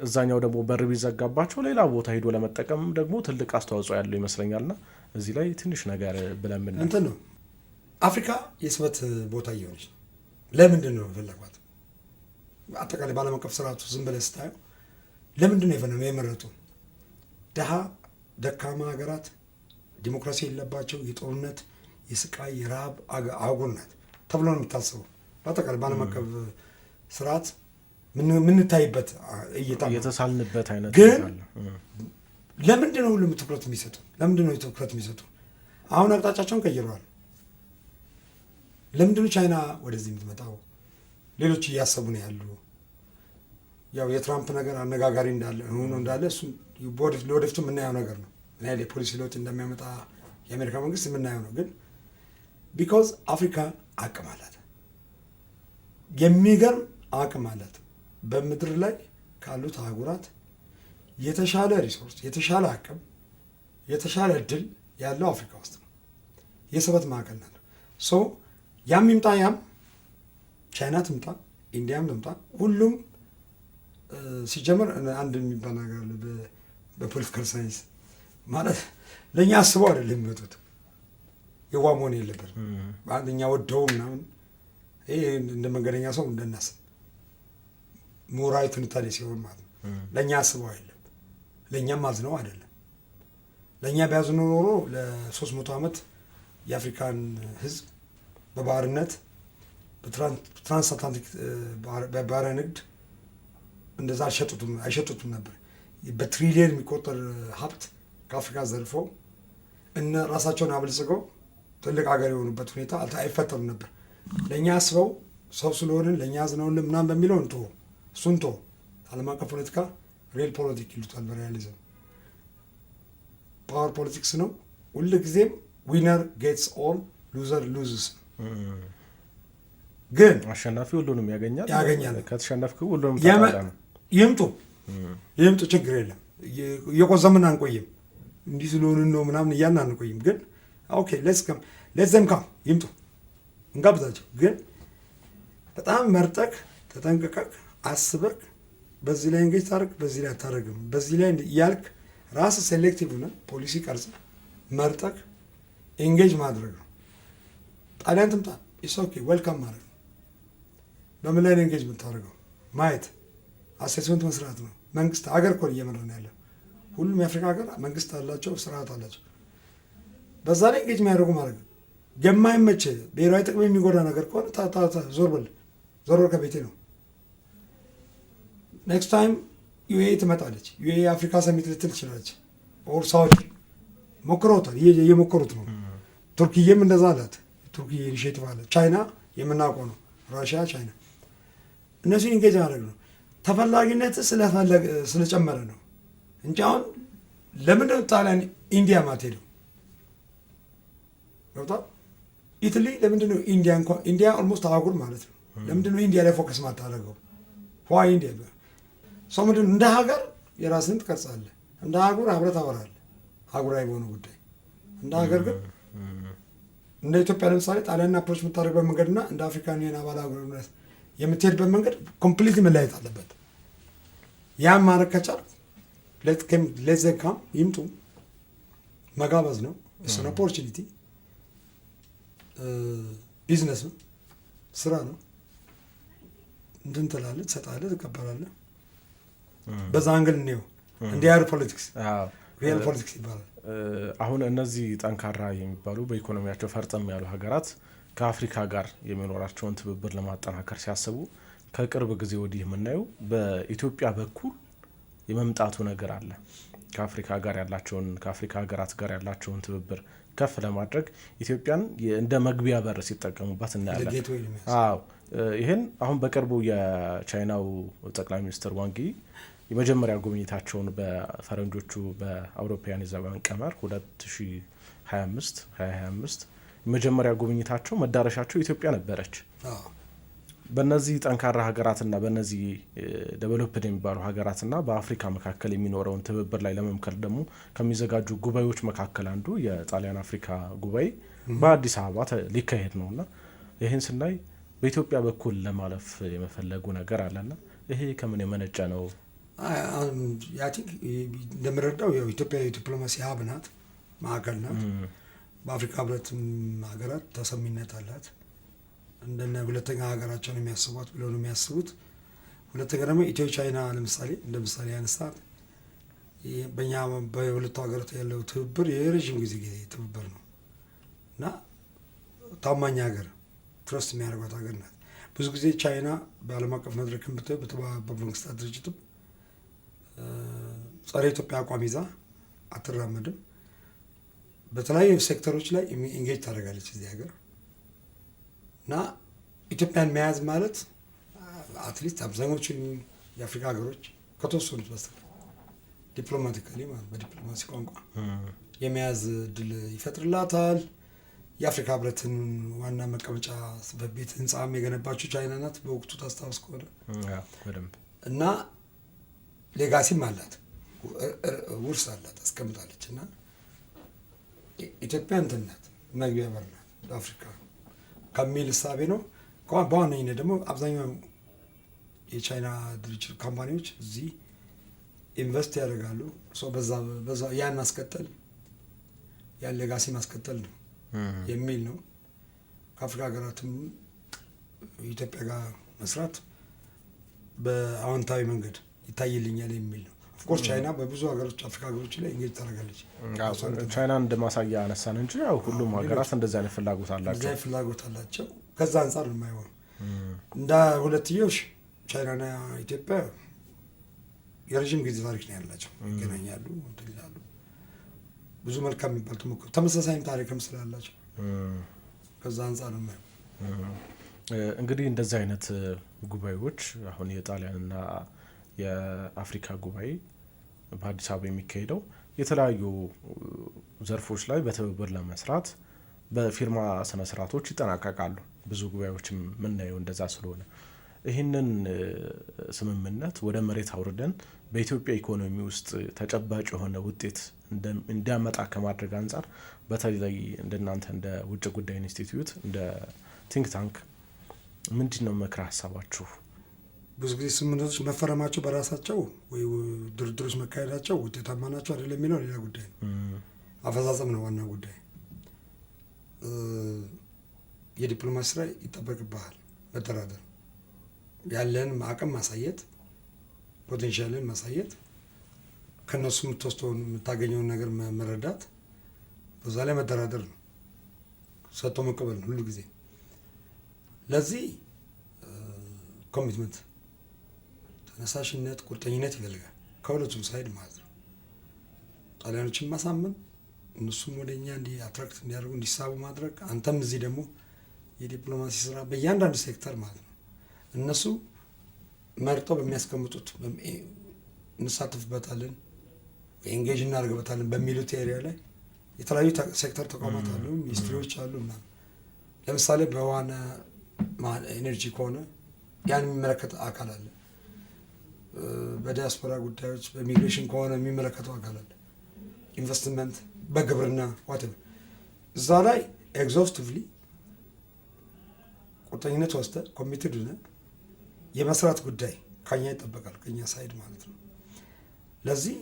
እዛኛው ደግሞ በር ቢዘጋባቸው ሌላ ቦታ ሄዶ ለመጠቀም ደግሞ ትልቅ አስተዋጽኦ ያለው ይመስለኛልና እዚህ ላይ ትንሽ ነገር ብለን ምን እንትን ነው። አፍሪካ የስበት ቦታ እየሆነች ነው። ለምንድን ነው ፈለጓት? አጠቃላይ በዓለም አቀፍ ስርዓቱ ዝም ብለህ ስታየው ለምንድን ነው የመረጡ? ድሃ ደካማ ሀገራት፣ ዲሞክራሲ የሌለባቸው፣ የጦርነት የስቃይ የረሃብ አህጉር ናት ተብሎ ነው የሚታሰበው። በአጠቃላይ በዓለም አቀፍ ስርዓት ምንታይበት እይታ የተሳልንበት አይነት ግን ለምንድን ነው ሁሉም ትኩረት የሚሰጡ? ለምንድን ነው ትኩረት የሚሰጡ? አሁን አቅጣጫቸውን ቀይረዋል። ለምንድን ነው ቻይና ወደዚህ የምትመጣው? ሌሎች እያሰቡ ነው ያሉ። ያው የትራምፕ ነገር አነጋጋሪ እንዳለ እሱ ለወደፊቱ የምናየው ነገር ነው። ምን ያህል የፖሊሲ ለውጥ እንደሚያመጣ የአሜሪካ መንግስት የምናየው ነው። ግን ቢኮዝ አፍሪካ አቅም አላት፣ የሚገርም አቅም አላት። በምድር ላይ ካሉት አህጉራት የተሻለ ሪሶርስ፣ የተሻለ አቅም፣ የተሻለ እድል ያለው አፍሪካ ውስጥ ነው። የስበት ማዕከል ናት። ያም ይምጣ ያም ቻይና ትምጣ ኢንዲያም ትምጣ ሁሉም ሲጀመር አንድ የሚባል ነገር አለ በፖለቲካል ሳይንስ ማለት ለእኛ አስበው አይደለም የሚመጡት። የዋ መሆን የለበትም። እኛ ወደው ምናምን ይሄ እንደ መንገደኛ ሰው እንደናስብ ምሁራዊ ትንታኔ ሲሆን ማለት ነው። ለእኛ አስበው አይደለም፣ ለእኛም አዝነው አይደለም። ለእኛ ቢያዝነው ኖሮ ለ300 ዓመት የአፍሪካን ህዝብ በባህርነት በትራንስአትላንቲክ በባህረ ንግድ እንደዛ አይሸጡትም ነበር። በትሪሊየን የሚቆጠር ሀብት ከአፍሪካ ዘርፈው እነ ራሳቸውን አበልጽገው ትልቅ ሀገር የሆኑበት ሁኔታ አይፈጠሩም ነበር። ለእኛ አስበው ሰው ስለሆንን ለእኛ አዝነውልን ምናምን በሚለው እሱን ዓለም አቀፍ ፖለቲካ ሪል ፖለቲክ ይሉታል። በሪያሊዝም ፓወር ፖለቲክስ ነው። ሁል ጊዜም ዊነር ጌትስ ኦል ሉዘር ሉዝስ። ግን አሸናፊ ሁሉንም ያገኛል። ከተሸነፍክ ሁሉንም ይምጡ፣ ችግር የለም። እየቆዘምን አንቆይም። እንዲህ ስለሆንን ነው ምናምን እያልን አንቆይም። ግን ኦኬ ሌትስ ዘም ካም ይምጡ፣ እንጋብዛቸው። ግን በጣም መርጠቅ ተጠንቅቀቅ አስበቅ በዚህ ላይ እንጌጅ ታደርግ፣ በዚህ ላይ አታደርግም፣ በዚህ ላይ ያልክ ራስህ ሴሌክቲቭ ሆነ ፖሊሲ ቀርጽ መርጠቅ ኤንጌጅ ማድረግ ነው። ጣሊያን ትምጣ ኢትስ ኦኬ ዌልካም ማድረግ ነው። በምን ላይ ኤንጌጅ የምታደርገው ማየት አሴስመንት መስራት ነው። መንግስት ሀገር እኮ እየመራ ነው ያለው። ሁሉም የአፍሪካ ሀገር መንግስት አላቸው፣ ስርዓት አላቸው። በዛ ላይ ኤንጌጅ የሚያደርጉ ማድረግ ነው። የማይመች ብሔራዊ ጥቅም የሚጎዳ ነገር ከሆነ ዞር በል ከቤቴ ነው። ኔክስት ታይም ዩኤኢ ትመጣለች። ዩኤኢ የአፍሪካ ሰሚት ልትል ትችላለች። ኦር ሳውዲ ሞክረውታል፣ እየሞከሩት ነው። ቱርክዬም እንደዛ አላት። ቱርክዬ ኢኒሼቲቭ አለ። ቻይና የምናውቀው ነው። ራሽያ፣ ቻይና እነሱ ኢንጌጅ ማድረግ ነው። ተፈላጊነት ስለጨመረ ነው እንጂ አሁን ለምንድነው ጣሊያን ኢንዲያ ማትሄደው? ገብቷል። ኢትሊ ለምንድነው ኢንዲያ ኦልሞስት አህጉር ማለት ነው። ለምንድነው ኢንዲያ ላይ ፎከስ ማታደርገው? ዋይ ኢንዲያ ሰው ምንድነው እንደ ሀገር የራስን ትቀርጻለህ፣ እንደ አህጉር አብረህ ታወራለህ ሀገራዊ በሆነ ጉዳይ። እንደ ሀገር ግን እንደ ኢትዮጵያ ለምሳሌ ጣሊያን አፕሮች የምታደርግበት መንገድና እንደ አፍሪካን ዩኒየን አባል ሀገርነት የምትሄድበት መንገድ ኮምፕሊትሊ መለያየት አለበት። ያን ማድረግ ከቻልክ ሌትስ ካም ይምጡ፣ መጋበዝ ነው። እሱን ኦፖርቹኒቲ ቢዝነስ ነው፣ ስራ ነው። እንትን ትላለህ፣ ትሰጣለህ፣ ትቀበላለህ። በዛ አንግል እንየው። እንዲህ አይነት ፖለቲክስ ሪያል ፖለቲክስ ይባላል። አሁን እነዚህ ጠንካራ የሚባሉ በኢኮኖሚያቸው ፈርጠም ያሉ ሀገራት ከአፍሪካ ጋር የሚኖራቸውን ትብብር ለማጠናከር ሲያስቡ ከቅርብ ጊዜ ወዲህ የምናየው በኢትዮጵያ በኩል የመምጣቱ ነገር አለ። ከአፍሪካ ሀገራት ጋር ያላቸውን ትብብር ከፍ ለማድረግ ኢትዮጵያን እንደ መግቢያ በር ሲጠቀሙባት እናያለን። ይህን አሁን በቅርቡ የቻይናው ጠቅላይ ሚኒስትር ዋንጊ የመጀመሪያ ጉብኝታቸውን በፈረንጆቹ በአውሮፓውያን የዘመን ቀመር 2025 የመጀመሪያ ጉብኝታቸው መዳረሻቸው ኢትዮጵያ ነበረች። በእነዚህ ጠንካራ ሀገራትና በእነዚህ ዴቨሎፕድ የሚባሉ ሀገራትና በአፍሪካ መካከል የሚኖረውን ትብብር ላይ ለመምከር ደግሞ ከሚዘጋጁ ጉባኤዎች መካከል አንዱ የጣሊያን አፍሪካ ጉባኤ በአዲስ አበባ ሊካሄድ ነውና ይህን ስናይ በኢትዮጵያ በኩል ለማለፍ የመፈለጉ ነገር አለና ይሄ ከምን የመነጨ ነው? እንደምረዳው ኢትዮጵያ የዲፕሎማሲ ሀብ ናት፣ ማዕከል ናት። በአፍሪካ ህብረትም ሀገራት ተሰሚነት አላት። እንደነ ሁለተኛ ሀገራቸውን የሚያስቧት ብለው ነው የሚያስቡት። ሁለተኛ ደግሞ ኢትዮ ቻይና ለምሳሌ እንደ ምሳሌ ያነሳት በእኛ በሁለቱ ሀገራት ያለው ትብብር የረዥም ጊዜ ትብብር ነው እና ታማኝ ሀገር ትረስት የሚያደርጓት ሀገር ናት። ብዙ ጊዜ ቻይና በዓለም አቀፍ መድረክም ብታየው በተባበሩት መንግስታት ድርጅትም ጸረ ኢትዮጵያ አቋም ይዛ አትራመድም። በተለያዩ ሴክተሮች ላይ ኢንጌጅ ታደርጋለች እዚህ ሀገር እና ኢትዮጵያን መያዝ ማለት አትሊስት አብዛኞቹን የአፍሪካ ሀገሮች ከተወሰኑት በስተቀር ዲፕሎማቲካሊ ማለት በዲፕሎማሲ ቋንቋ የመያዝ እድል ይፈጥርላታል። የአፍሪካ ህብረትን ዋና መቀመጫ ጽሕፈት ቤት ህንጻም የገነባችው ቻይና ናት በወቅቱ ታስታውስ ከሆነ እና ሌጋሲም አላት፣ ውርስ አላት፣ አስቀምጣለች እና ኢትዮጵያ እንትን ናት፣ መግቢያ በር ናት ለአፍሪካ ከሚል እሳቤ ነው። በዋነኝነት ደግሞ አብዛኛው የቻይና ድርጅት ካምፓኒዎች እዚህ ኢንቨስት ያደርጋሉ። በዛ ያን ማስቀጠል ያን ሌጋሲ ማስቀጠል ነው የሚል ነው። ከአፍሪካ ሀገራትም ኢትዮጵያ ጋር መስራት በአዎንታዊ መንገድ ይታይልኛል የሚል ነው። ኦፍኮርስ ቻይና በብዙ ሀገሮች አፍሪካ ሀገሮች ላይ ኢንጌጅ ታደርጋለች። ቻይና እንደ ማሳያ አነሳን እንጂ ያው ሁሉም ሀገራት እንደዚህ አይነት ፍላጎት አላቸው። ከዛ አንጻር ነው የማይሆን እንደ ሁለትዮሽ ቻይናና ኢትዮጵያ የረዥም ጊዜ ታሪክ ነው ያላቸው። ይገናኛሉ፣ ይላሉ። ብዙ መልካም የሚባል ተሞክሮ ተመሳሳይም ታሪክም ስላላቸው ከዛ አንጻር ነው የማይሆን እንግዲህ እንደዚህ አይነት ጉባኤዎች አሁን የጣሊያንና የአፍሪካ ጉባኤ በአዲስ አበባ የሚካሄደው የተለያዩ ዘርፎች ላይ በትብብር ለመስራት በፊርማ ስነ ስርዓቶች ይጠናቀቃሉ። ብዙ ጉባኤዎችም የምናየው እንደዛ ስለሆነ ይህንን ስምምነት ወደ መሬት አውርደን በኢትዮጵያ ኢኮኖሚ ውስጥ ተጨባጭ የሆነ ውጤት እንዲያመጣ ከማድረግ አንጻር በተለይ እንደናንተ እንደ ውጭ ጉዳይ ኢንስቲትዩት እንደ ቲንክ ታንክ ምንድን ነው ምክረ ሀሳባችሁ? ብዙ ጊዜ ስምምነቶች መፈረማቸው በራሳቸው ወይ ድርድሮች መካሄዳቸው ውጤታማ ናቸው አይደለም የሚለው ሌላ ጉዳይ ነው። አፈጻጸም ነው ዋና ጉዳይ። የዲፕሎማሲ ስራ ይጠበቅብሃል። መደራደር፣ ያለን አቅም ማሳየት፣ ፖቴንሻልን ማሳየት፣ ከነሱ የምትወስደውን የምታገኘውን ነገር መረዳት፣ በዛ ላይ መደራደር ነው። ሰጥቶ መቀበል ነው ሁሉ ጊዜ። ለዚህ ኮሚትመንት፣ ተነሳሽነት፣ ቁርጠኝነት ይፈልጋል ከሁለቱም ሳይድ ማለት ነው። ጣሊያኖችን ማሳመን፣ እነሱም ወደ እኛ አትራክት እንዲያደርጉ እንዲሳቡ ማድረግ፣ አንተም እዚህ ደግሞ የዲፕሎማሲ ስራ በእያንዳንዱ ሴክተር ማለት ነው እነሱ መርጠው በሚያስቀምጡት እንሳተፍበታለን፣ ኤንጌጅ እናደርግበታለን በሚሉት ኤሪያ ላይ የተለያዩ ሴክተር ተቋማት አሉ፣ ሚኒስትሪዎች አሉ ምናምን። ለምሳሌ በዋና ኤነርጂ ከሆነ ያን የሚመለከት አካል አለ። በዲያስፖራ ጉዳዮች በሚግሬሽን ከሆነ የሚመለከተው አካል አለ። ኢንቨስትመንት፣ በግብርና ዋቴቨር እዛ ላይ ኤግዞስቲቭሊ ቁርጠኝነት ወስደ ኮሚትድ ሆነ የመስራት ጉዳይ ከኛ ይጠበቃል፣ ከኛ ሳይድ ማለት ነው። ለዚህ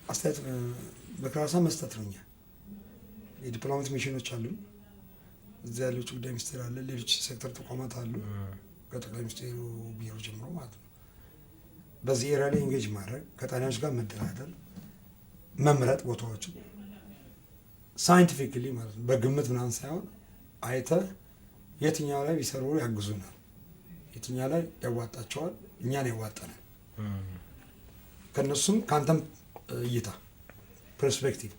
አስተያየት ምክረ ሀሳብ መስጠት ነው። እኛ የዲፕሎማቲክ ሚሽኖች አሉ፣ እዚያ ያለ ውጭ ጉዳይ ሚኒስቴር አለ፣ ሌሎች ሴክተር ተቋማት አሉ፣ ከጠቅላይ ሚኒስቴሩ ቢሮ ጀምሮ ማለት ነው። በዚህ ኤሪያ ላይ ኢንጌጅ ማድረግ፣ ከጣሊያኖች ጋር መደራደር፣ መምረጥ ቦታዎችን ሳይንቲፊክሊ ማለት ነው፣ በግምት ምናምን ሳይሆን አይተህ የትኛው ላይ ቢሰሩ ያግዙናል፣ የትኛው ላይ ያዋጣቸዋል፣ እኛን ያዋጣናል፣ ከነሱም ከአንተም እይታ ፐርስፔክቲቭ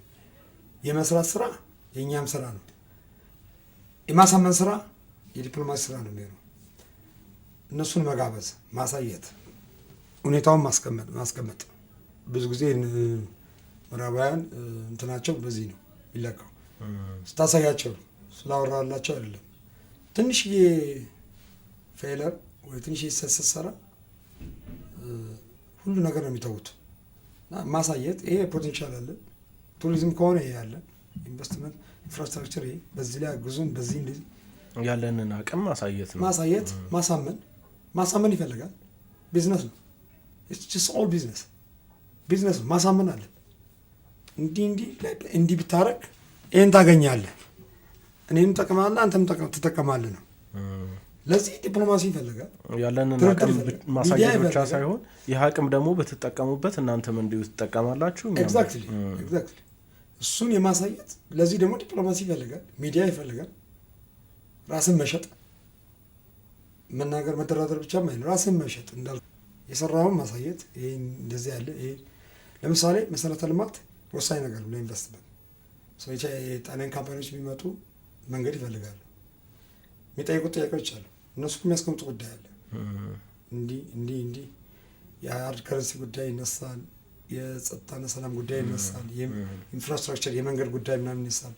የመስራት ስራ የእኛም ስራ ነው። የማሳመን ስራ የዲፕሎማሲ ስራ ነው የሚሆነው። እነሱን መጋበዝ፣ ማሳየት፣ ሁኔታውን ማስቀመጥ። ብዙ ጊዜ ምዕራባውያን እንትናቸው በዚህ ነው የሚለካው። ስታሳያቸው ስላወራላቸው አይደለም። ትንሽዬ ፌለር ወይ ትንሽዬ ስትሰራ ሁሉ ነገር ነው የሚተዉት። ማሳየት ይሄ ፖቴንሻል አለ፣ ቱሪዝም ከሆነ ይሄ ያለ ኢንቨስትመንት፣ ኢንፍራስትራክቸር፣ ይሄ በዚህ ላይ አግዙን፣ በዚህ እንደዚህ ያለንን አቅም ማሳየት ነው። ማሳየት፣ ማሳመን ይፈልጋል። ቢዝነስ ነው። ኢትስ ጀስት ኦል ቢዝነስ ነው። ማሳመን አለ። እንዲህ ብታረግ ይሄን ታገኛለህ፣ እኔም ጠቅማለህ፣ አንተም ትጠቀማለህ ነው። ለዚህ ዲፕሎማሲ ይፈልጋል። ያለንን አቅም ማሳየት ብቻ ሳይሆን ይህ አቅም ደግሞ ብትጠቀሙበት እናንተም እንዲሁ ትጠቀማላችሁ። ኤግዛክትሊ እሱን የማሳየት ለዚህ ደግሞ ዲፕሎማሲ ይፈልጋል፣ ሚዲያ ይፈልጋል፣ ራስን መሸጥ፣ መናገር፣ መደራደር ብቻ አይደለም፣ ራስን መሸጥ እንዳል የሰራውን ማሳየት። ይሄ እንደዚህ ያለ ይሄ ለምሳሌ መሰረተ ልማት ወሳኝ ነገር ነው ለኢንቨስትመንት። የጣሊያን ካምፓኒዎች የሚመጡ መንገድ ይፈልጋሉ፣ የሚጠይቁት ጥያቄዎች አሉ፣ እነሱ የሚያስቀምጡ ጉዳይ አለ። እንዲህ የሀርድ ከረንሲ ጉዳይ ይነሳል፣ የጸጥታና ሰላም ጉዳይ ይነሳል፣ የኢንፍራስትራክቸር የመንገድ ጉዳይ ምናምን ይነሳል።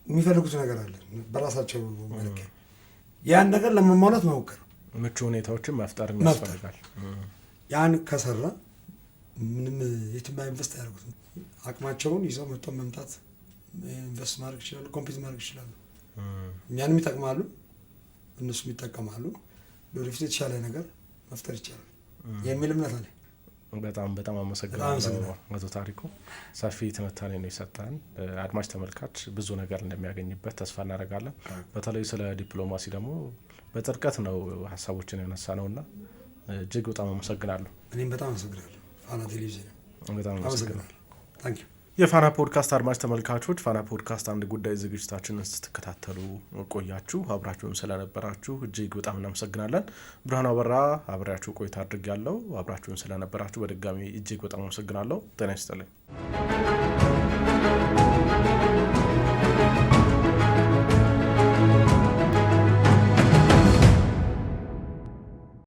የሚፈልጉት ነገር አለ በራሳቸው መለኪያ። ያን ነገር ለመሟላት መሞከር፣ ምቹ ሁኔታዎችን መፍጠር ያስፈልጋል። ያን ከሰራ ምንም የትም ኢንቨስት ያደርጉት አቅማቸውን ይዘው መምጣት ኢንቨስት ማድረግ ይችላሉ፣ ኮምፒት ማድረግ ይችላሉ። እኛንም ይጠቅማሉ፣ እነሱም ይጠቀማሉ። ለወደፊት የተሻለ ነገር መፍጠር ይቻላል የሚል እምነት አለ። በጣም አመሰግናለሁ አቶ ታሪኩ፣ ሰፊ ትንታኔ ነው የሰጠን። አድማጭ ተመልካች ብዙ ነገር እንደሚያገኝበት ተስፋ እናደርጋለን። በተለይ ስለ ዲፕሎማሲ ደግሞ በጥልቀት ነው ሀሳቦችን ያነሳ ነውና እጅግ በጣም አመሰግናለሁ። እኔም በጣም አመሰግናለሁ። ፋና ቴሌቪዥን በጣም አመሰግናለሁ። ታንክ ዩ። የፋና ፖድካስት አድማጭ ተመልካቾች፣ ፋና ፖድካስት አንድ ጉዳይ ዝግጅታችንን ስትከታተሉ ቆያችሁ። አብራችሁን ስለነበራችሁ እጅግ በጣም እናመሰግናለን። ብርሃኑ አበራ አብሬያችሁ ቆይታ አድርጌያለሁ። አብራችሁን ስለነበራችሁ በድጋሚ እጅግ በጣም አመሰግናለሁ። ጤና ይስጥልኝ።